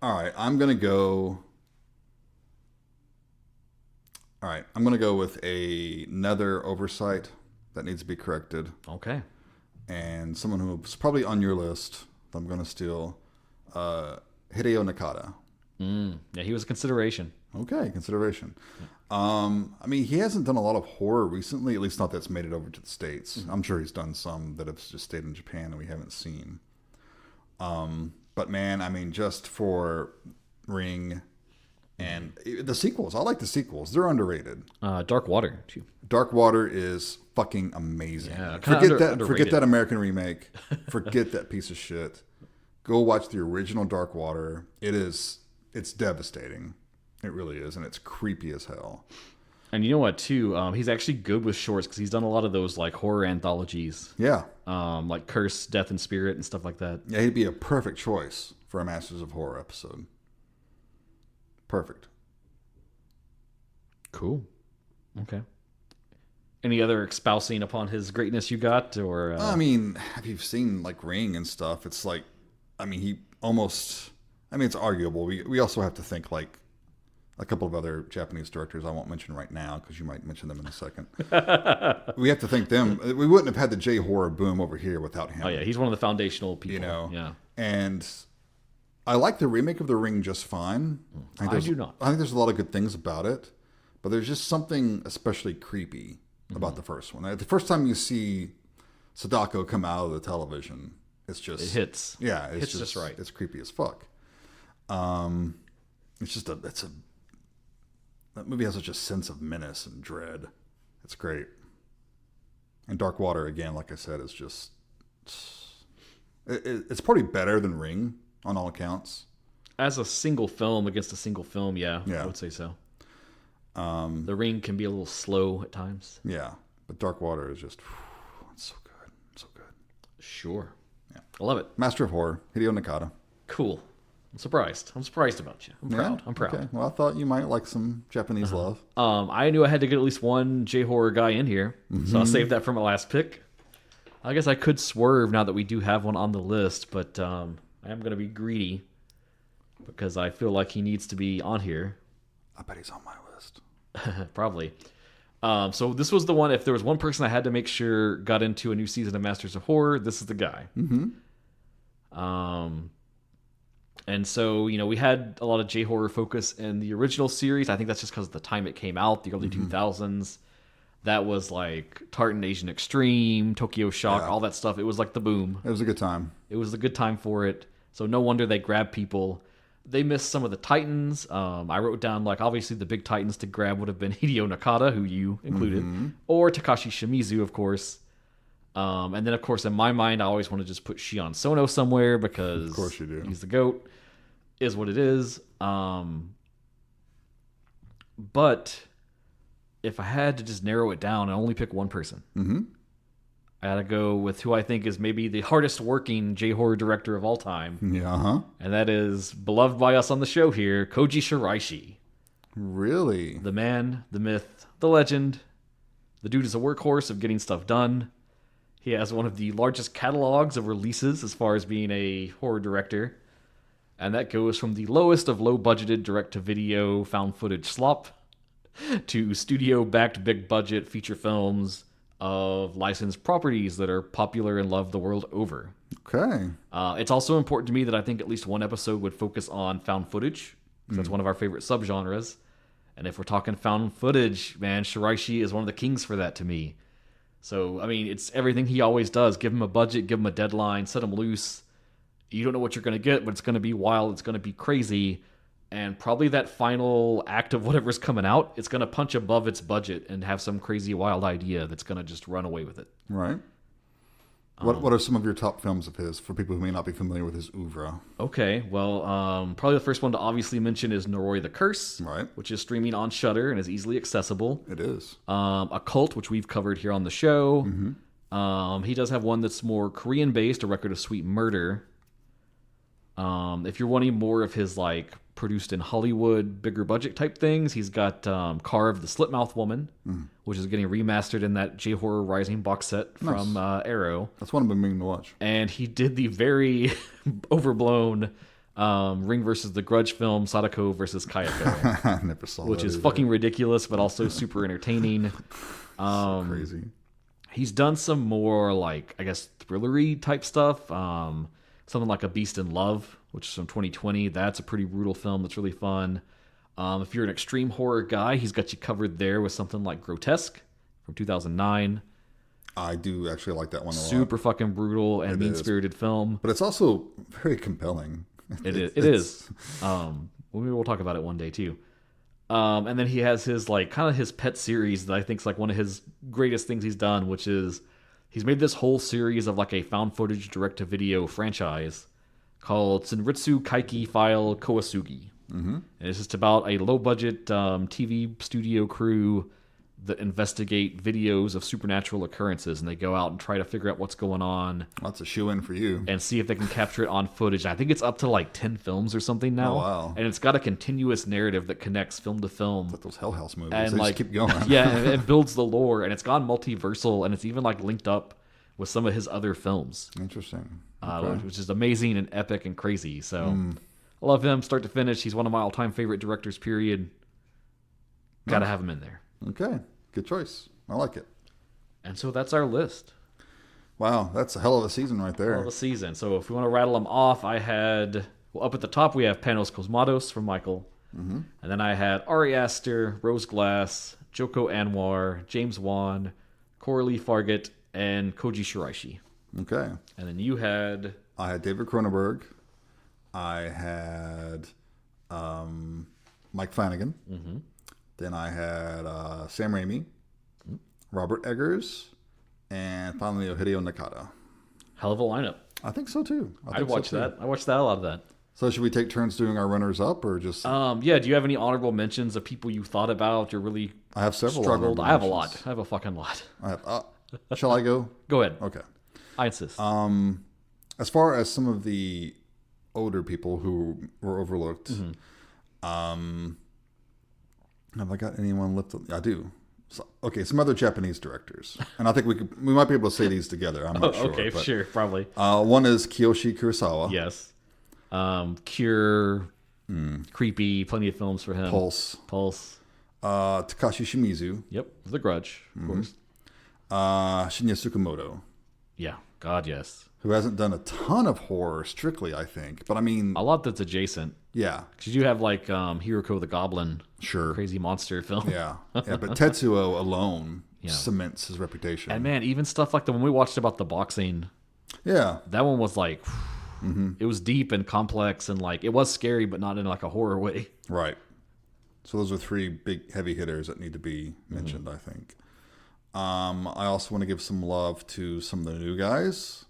All right, I'm gonna go. All right, I'm gonna go with another oversight that needs to be corrected, Okay. and someone who's probably on your list. That I'm gonna steal. Hideo Nakata. Yeah, he was a consideration. Okay, consideration. I mean, he hasn't done a lot of horror recently, at least not that's made it over to the States. I'm sure he's done some that have just stayed in Japan and we haven't seen. But man, I mean, just for Ring and the sequels, I like the sequels. They're underrated. Dark Water, too. Dark Water is fucking amazing. Yeah, Forget that American remake. Forget that piece of shit. Go watch the original Dark Water. It's devastating. It really is, and it's creepy as hell. And you know what, too? He's actually good with shorts because he's done a lot of those like horror anthologies. Yeah. Like Curse, Death, and Spirit and stuff like that. Yeah, he'd be a perfect choice for a Masters of Horror episode. Perfect. Cool. Okay. Any other espousing upon his greatness you got? Or I mean, have you seen like Ring and stuff? It's like, I mean, it's arguable. We also have to think like a couple of other Japanese directors I won't mention right now because you might mention them in a second. We have to think them. We wouldn't have had the J-horror boom over here without him. Oh, yeah. He's one of the foundational people. You know? Yeah. And I like the remake of The Ring just fine. I do not. I think there's a lot of good things about it, but there's just something especially creepy about the first one. The first time you see Sadako come out of the television, it's just... It hits. Yeah. It's just right. It's creepy as fuck. That movie has such a sense of menace and dread. It's great. And Dark Water, again, like I said, is just... It's probably better than Ring on all accounts. As a single film against a single film, yeah. I would say so. The Ring can be a little slow at times. Yeah, but Dark Water is just... it's so good. So good. Sure. Yeah. I love it. Master of Horror, Hideo Nakata. Cool. I'm surprised about you. I'm proud. I'm proud. Okay. Well, I thought you might like some Japanese love. I knew I had to get at least one J-horror guy in here, so I'll save that for my last pick. I guess I could swerve now that we do have one on the list, but I am going to be greedy because I feel like he needs to be on here. I bet he's on my list. Probably. So this was the one, if there was one person I had to make sure got into a new season of Masters of Horror, this is the guy. And so, we had a lot of J-horror focus in the original series. I think that's just because of the time it came out, the early 2000s. That was like Tartan Asian Extreme, Tokyo Shock, all that stuff. It was like the boom. It was a good time. It was a good time for it. So no wonder they grabbed people. They missed some of the Titans. I wrote down, like, obviously the big Titans to grab would have been Hideo Nakata, who you included, or Takashi Shimizu, of course. And then, of course, in my mind, I always want to just put Shion Sono somewhere because of course you do. He's the GOAT. Is what it is. But if I had to just narrow it down and only pick one person, I had to go with who I think is maybe the hardest working J-horror director of all time. Yeah, And that is beloved by us on the show here, Koji Shiraishi. Really? The man, the myth, the legend. The dude is a workhorse of getting stuff done. He has one of the largest catalogs of releases as far as being a horror director. And that goes from the lowest of low-budgeted direct-to-video found-footage slop to studio-backed big-budget feature films of licensed properties that are popular and loved the world over. Okay. It's also important to me that I think at least one episode would focus on found footage, because that's one of our favorite subgenres. And if we're talking found footage, man, Shiraishi is one of the kings for that to me. So, I mean, it's everything he always does. Give him a budget, give him a deadline, set him loose. You don't know what you're going to get, but it's going to be wild. It's going to be crazy. And probably that final act of whatever's coming out, it's going to punch above its budget and have some crazy wild idea that's going to just run away with it. Right. What are some of your top films of his for people who may not be familiar with his oeuvre? Okay, well, probably the first one to obviously mention is Noroi the Curse, right, which is streaming on Shudder and is easily accessible. It is. Occult, which we've covered here on the show. He does have one that's more Korean-based, A Record of Sweet Murder. If you're wanting more of his like produced in Hollywood, bigger budget type things, he's got Carve the Slipmouth Woman, which is getting remastered in that J-Horror Rising box set from Arrow. That's one I've been meaning to watch. And he did the very overblown Ring versus the Grudge film, Sadako versus Kayako, I never saw which that is either. fucking ridiculous, but also super entertaining. Crazy. He's done some more like, I guess, thrillery type stuff. Something like A Beast in Love, which is from 2020. That's a pretty brutal film that's really fun. If you're an extreme horror guy, he's got you covered there with something like Grotesque from 2009. I do actually like that one a lot. Super fucking brutal and mean-spirited film. But it's also very compelling. It is. Maybe we'll talk about it one day too. And then he has his like kind of his pet series that I think is like one of his greatest things he's done, which is he's made this whole series of like a found footage direct-to-video franchise called Senritsu Kaiki File Koasugi. Mm-hmm. And it's just about a low-budget TV studio crew that investigate videos of supernatural occurrences, and they go out and try to figure out what's going on. That's a shoe-in for you. And see if they can capture it on footage. I think it's up to like 10 films or something now. Oh, wow. And it's got a continuous narrative that connects film to film. It's like those Hell House movies. And They like, just keep going. Yeah, and it builds the lore, and it's gone multiversal, and it's even like linked up with some of his other films, Interesting. Okay. which is amazing and epic and crazy. So I love him start to finish. He's one of my all-time favorite directors, period. Gotta have him in there. Okay. Good choice. I like it. And so that's our list. Wow, that's a hell of a season right there. Of the season. So if we want to rattle them off, I had, well, up at the top we have Panos Cosmatos from Michael. Mm-hmm. And then I had Ari Aster, Rose Glass, Joko Anwar, James Wan, Coralie Fargett, and Koji Shiraishi. Okay. And then you had... I had David Cronenberg. I had Mike Flanagan. Mm-hmm. Then I had Sam Raimi, Robert Eggers, and finally Hideo Nakata. Hell of a lineup. I think so too. I'd watch that. I watched that, a lot of that. So should we take turns doing our runners up or just... Yeah, do you have any honorable mentions of people you thought about, you're really I have several struggled? honorable I have a mentions. lot. I have a fucking lot. I have, shall I go? Go ahead. Okay. I insist. As far as some of the older people who were overlooked, have I got anyone lifted? I do. So, okay, some other Japanese directors, and I think we might be able to say these together. I'm not sure. Okay, but, sure, probably. One is Kiyoshi Kurosawa. Yes. Cure, Creepy, plenty of films for him. Pulse. Takashi Shimizu. Yep, The Grudge, of course. Shinya Tsukamoto, Yeah, God, yes. who hasn't done a ton of horror strictly, I think. But I mean, A lot that's adjacent. yeah, Because you have like Hiroko the Goblin, sure. crazy monster film. Yeah. But Tetsuo alone Yeah. cements his reputation. And man, even stuff like the one we watched about the boxing, Yeah. that one was like, it was deep and complex and like, it was scary, but not in like a horror way. Right. So those are three big heavy hitters that need to be mentioned, I think. I also want to give some love to some of the new guys,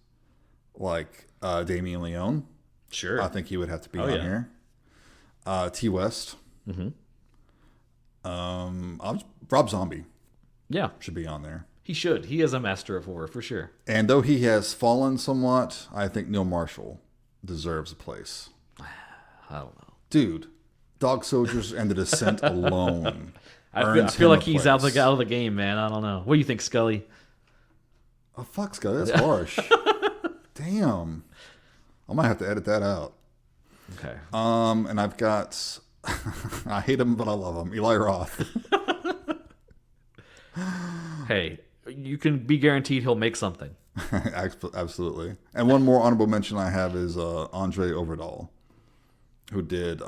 like Damien Leone. Sure. I think he would have to be Oh, on yeah. here. T. West. Rob Zombie Yeah, should be on there. he should. He is a master of horror for sure. And though he has fallen somewhat, I think Neil Marshall deserves a place. I don't know. Dude, Dog Soldiers and The Descent alone. I feel like he's out of the game, man. I don't know. What do you think, Scully? Oh, fuck, Scott, that's harsh. Damn. I might have to edit that out. Okay. And I've got, I hate him, but I love him, Eli Roth. Hey, you can be guaranteed he'll make something. Absolutely. And one more honorable mention I have is Andre Overdahl, who did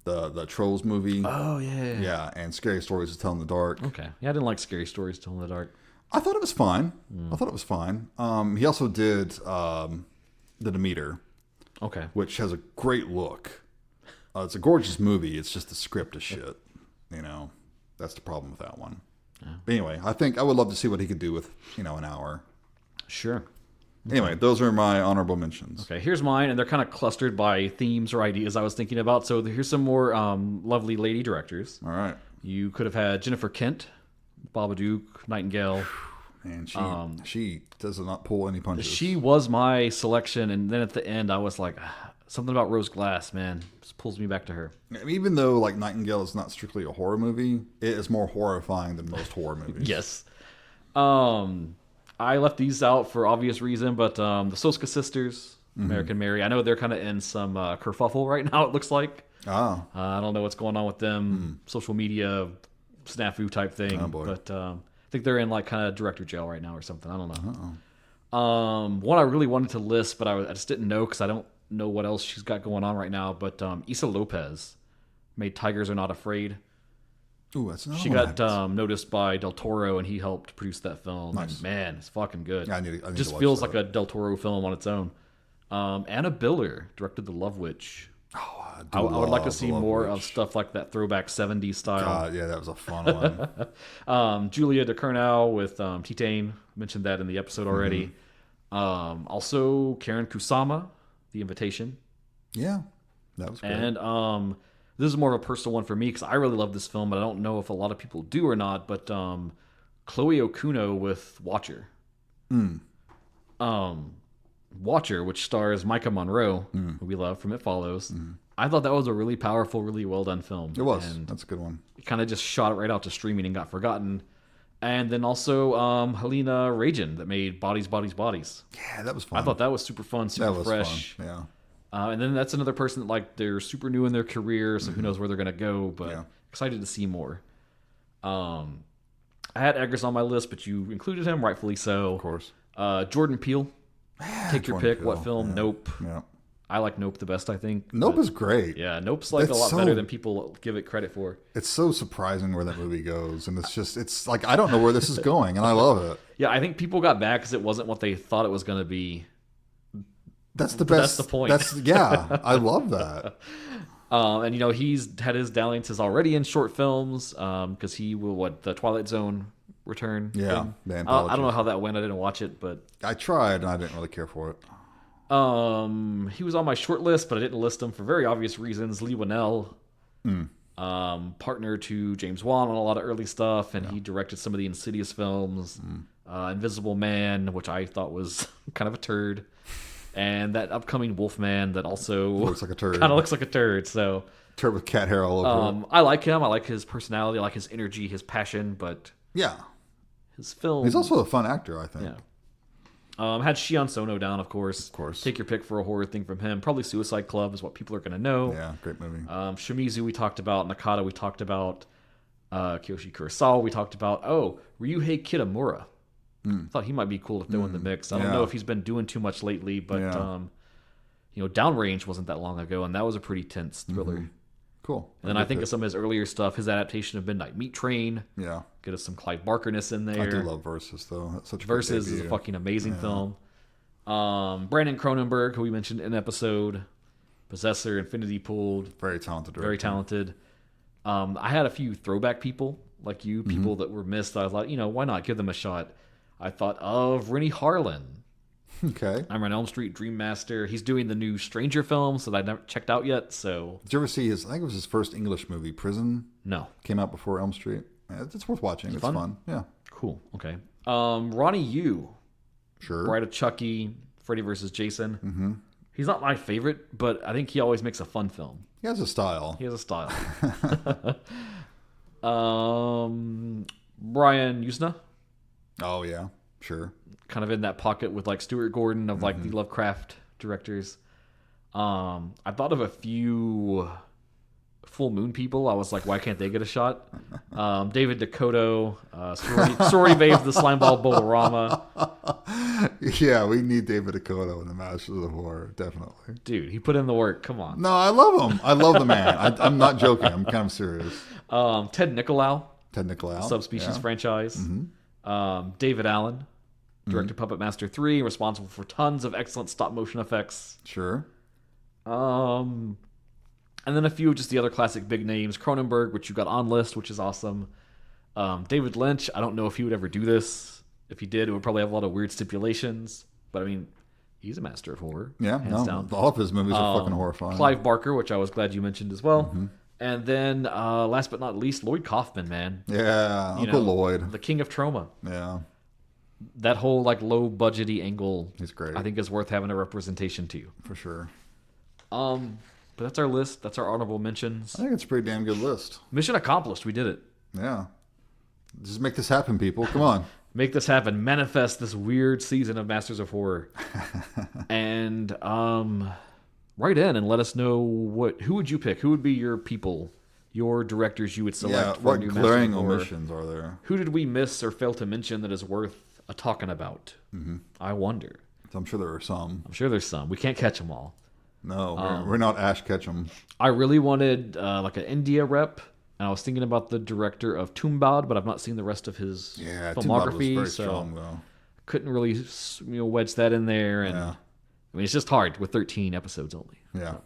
the Trolls movie. Oh, yeah. Yeah, and Scary Stories to Tell in the Dark. Okay. Yeah, I didn't like Scary Stories to Tell in the Dark. I thought it was fine. He also did The Demeter, Okay. which has a great look. It's a gorgeous movie. It's just the script is shit. You know, that's the problem with that one. Yeah. But anyway, I think I would love to see what he could do with, an hour. Sure. Anyway, those are my honorable mentions. Okay, here's mine, and they're kind of clustered by themes or ideas I was thinking about. So here's some more lovely lady directors. All right. You could have had Jennifer Kent, Babadook, Nightingale. And she does not pull any punches. She was my selection, and then at the end I was like, Something about Rose Glass, man, just pulls me back to her. Even though like Nightingale is not strictly a horror movie, it is more horrifying than most horror movies. Yes. I left these out for obvious reason, but the Soska sisters, American Mary, I know they're kind of in some kerfuffle right now, it looks like. Oh. I don't know what's going on with them, social media, snafu type thing. Oh, boy. But I think they're in like kind of director jail right now or something. I don't know. One I really wanted to list, but I just didn't know because I don't know what else she's got going on right now. But Issa Lopez made Tigers Are Not Afraid. Ooh, that's another She one got noticed by Del Toro, and he helped produce that film. Nice. And man, it's fucking good. Yeah, I need just to watch feels that. like a Del Toro film on its own. Anna Biller directed The Love Witch. Oh, I would like to see The Love more Witch. of stuff like that throwback 70s style. God, yeah, that was a fun one. Julia DeCurnow with Titane. Mentioned that in the episode already. Also, Karen Kusama, The Invitation. Yeah, that was great. And this is more of a personal one for me because I really love this film, but I don't know if a lot of people do or not. But Chloe Okuno with Watcher. Watcher, which stars Micah Monroe, who we love from It Follows. I thought that was a really powerful, really well done film. It was. And That's a good one. it kind of just shot it right out to streaming and got forgotten. And then also Helena Rajan that made Bodies, Bodies, Bodies. Yeah, that was fun. I thought that was super fun, super that was fresh. fun. Yeah. And then that's another person that like they're super new in their career, so who knows where they're gonna go. But Yeah. excited to see more. I had Eggers on my list, but you included him, rightfully so. Of course. Jordan Peele. Take your Jordan pick. What Peele, film? yeah. Nope. Yeah. I like Nope the best, I think. Nope but is great. yeah, Nope's like It's a lot so- better than people give it credit for. It's so surprising where that movie goes, and it's like I don't know where this is going, and I love it. Yeah, I think people got mad because it wasn't what they thought it was going to be. That's the But best. that's the point. Yeah, I love that. And you know he's had his dalliances already in short films because he will the Twilight Zone return. Yeah, thing? the I anthology. don't know how that went. I didn't watch it, but I tried, and I didn't really care for it. he was on my short list, but I didn't list him for very obvious reasons. Lee Winnell, partner to James Wan on a lot of early stuff, and he directed some of the Insidious films, Invisible Man, which I thought was kind of a turd, and that upcoming Wolfman that also Looks like a turd. kind of looks like a turd. So Turd with cat hair all over it. I like him. I like his personality. I like his energy, his passion, but Yeah, his film. he's also a fun actor, I think. Yeah. Had Shion Sono down, of course. Of course. Take your pick for a horror thing from him. Probably Suicide Club is what people are going to know. Yeah, great movie. Shimizu we talked about. Nakata we talked about. Kiyoshi Kurosawa we talked about. Oh, Ryuhei Kitamura. Thought he might be cool to throw in the mix. I don't Yeah. know if he's been doing too much lately, but Yeah. Downrange wasn't that long ago, and that was a pretty tense thriller. Cool. And then I think of some of his earlier stuff, his adaptation of Midnight Meat Train. Yeah, Get us some Clive Barkerness in there. I do love Versus though. That's such a great Versus is a debut. fucking amazing film. Brandon Cronenberg, who we mentioned in an episode, Possessor, Infinity Pool, very talented. very director. talented. I had a few throwback people like you, people that were missed. I thought, why not give them a shot? I thought of Rennie Harlan. Okay. I'm on Elm Street, Dream Master. He's doing the new Stranger films that I never checked out yet. So Did you ever see his? I think it was his first English movie, Prison. no, Came out before Elm Street. Yeah, it's worth watching. It's fun? fun. Yeah, cool, okay. Ronnie Yu, sure. Bride of Chucky, Freddy vs. Jason. He's not my favorite, but I think he always makes a fun film. He has a style. He has a style. Brian Usna, Oh yeah, sure. kind of in that pocket with like Stuart Gordon of like the Lovecraft directors. I thought of a few Full Moon people. I was like, why can't they get a shot? David Dakota, Sorority Babes, the Slimeball Bolorama. Yeah, we need David Dakota in the Masters of Horror, definitely. Dude, he put in the work. Come on. No, I love him. I love the man. I'm not joking. I'm kind of serious. Ted Nicolau, Ted Nicolau, Subspecies yeah. franchise. David Allen, directed Puppet Master 3, responsible for tons of excellent stop motion effects. Sure. And then a few of just the other classic big names. Cronenberg, which you got on list, which is awesome. David Lynch, I don't know if he would ever do this. If he did, it would probably have a lot of weird stipulations. But I mean, he's a master of horror. Yeah, hands down. all of his movies are fucking horrifying. Clive Barker, which I was glad you mentioned as well. And then, last but not least, Lloyd Kaufman, man. Yeah, You Uncle know, Lloyd. The king of trauma. Yeah, That whole like low budgety angle, he's great. I think is worth having a representation to. For sure. But that's our list. That's our honorable mentions. I think it's a pretty damn good list. Mission accomplished. We did it. Yeah. Just make this happen, people. Come on. Make this happen. Manifest this weird season of Masters of Horror. And write in and let us know who would you pick? Who would be your people, your directors you would select for what new glaring Masters of Horror? omissions are there? Who did we miss or fail to mention that is worth a talking about? Mm-hmm. I wonder. I'm sure there are some. I'm sure there's some. We can't catch them all. No, we're not Ash Ketchum. I really wanted like an India rep. And I was thinking about the director of Tumbad, but I've not seen the rest of his filmography, Tumbad was very so strong, though. Couldn't really wedge that in there. And I mean, it's just hard with 13 episodes only. Yeah.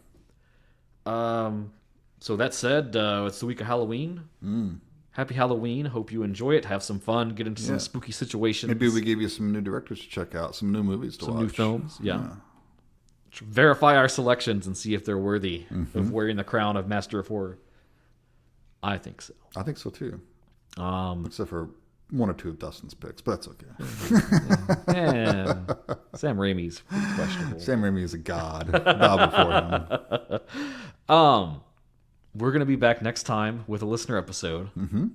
So that said, it's the week of Halloween. Happy Halloween. Hope you enjoy it. Have some fun. Get into some spooky situations. Maybe we gave you some new directors to check out, some new movies to watch. Some new films. Yeah. Verify our selections and see if they're worthy of wearing the crown of Master of Horror. I think so. I think so too. Except for one or two of Dustin's picks, but that's okay. And Sam Raimi's questionable. Sam Raimi is a god. Bow before him. We're going to be back next time with a listener episode. Mm-hmm.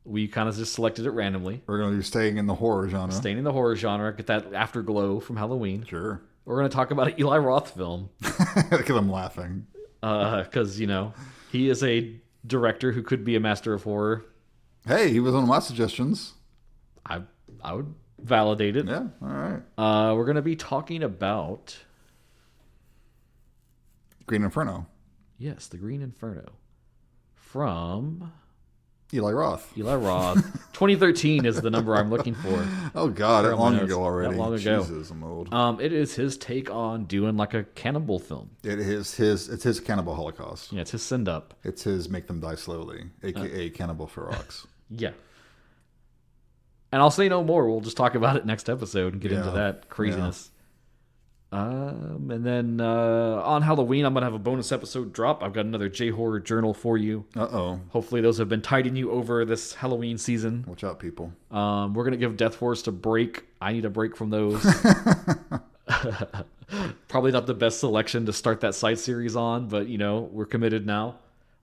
We kind of just selected it randomly. We're going to be staying in the horror genre. Staying in the horror genre. Get that afterglow from Halloween. Sure. We're going to talk about an Eli Roth film. Because I'm laughing. Because, he is a director who could be a master of horror. Hey, he was one of my suggestions. I would validate it. Yeah, all right. We're going to be talking about... Green Inferno. Yes, The Green Inferno. From... Eli Roth. 2013 is the number I'm looking for. Oh, God. That long ago already. That long ago. Jesus, I'm old. It is his take on doing like a cannibal film. It's his Cannibal Holocaust. Yeah, it's his send-up. It's his Make Them Die Slowly, a.k.a. Cannibal Ferox. Yeah. And I'll say no more. We'll just talk about it next episode and get into that craziness. And then on Halloween, I'm going to have a bonus episode drop. I've got another J-Horror journal for you. Uh-oh. Hopefully those have been tiding you over this Halloween season. Watch out, people. We're going to give Death Force a break. I need a break from those. Probably not the best selection to start that side series on, but, we're committed now.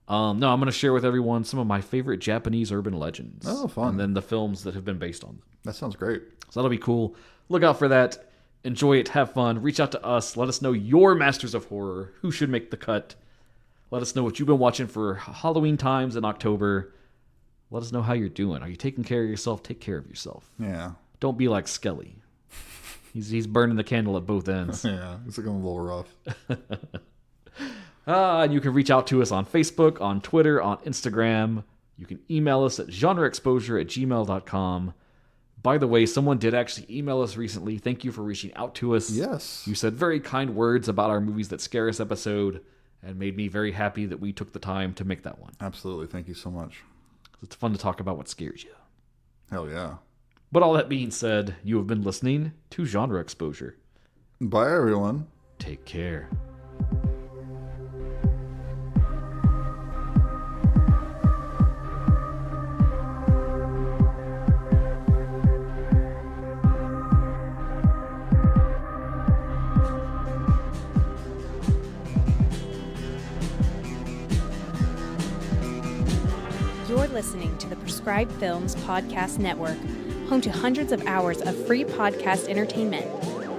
No, I'm going to share with everyone some of my favorite Japanese urban legends. Oh, fun. And then the films that have been based on them. That sounds great. So that'll be cool. Look out for that. Enjoy it. Have fun. Reach out to us. Let us know your Masters of Horror. Who should make the cut? Let us know what you've been watching for Halloween times in October. Let us know how you're doing. Are you taking care of yourself? Take care of yourself. Yeah. Don't be like Skelly. He's burning the candle at both ends. Yeah, it's looking a little rough. And you can reach out to us on Facebook, on Twitter, on Instagram. You can email us at genreexposure@gmail.com. By the way, someone did actually email us recently. Thank you for reaching out to us. Yes. You said very kind words about our Movies That Scare Us episode and made me very happy that we took the time to make that one. Absolutely. Thank you so much. It's fun to talk about what scares you. Hell yeah. But all that being said, you have been listening to Genre Exposure. Bye, everyone. Take care. You're listening to the Prescribed Films Podcast Network, home to hundreds of hours of free podcast entertainment.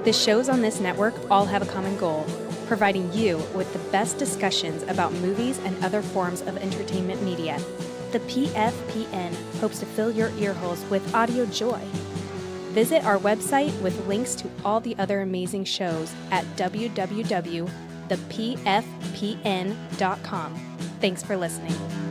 The shows on this network all have a common goal, providing you with the best discussions about movies and other forms of entertainment media. The PFPN hopes to fill your earholes with audio joy. Visit our website with links to all the other amazing shows at www.thepfpn.com. Thanks for listening.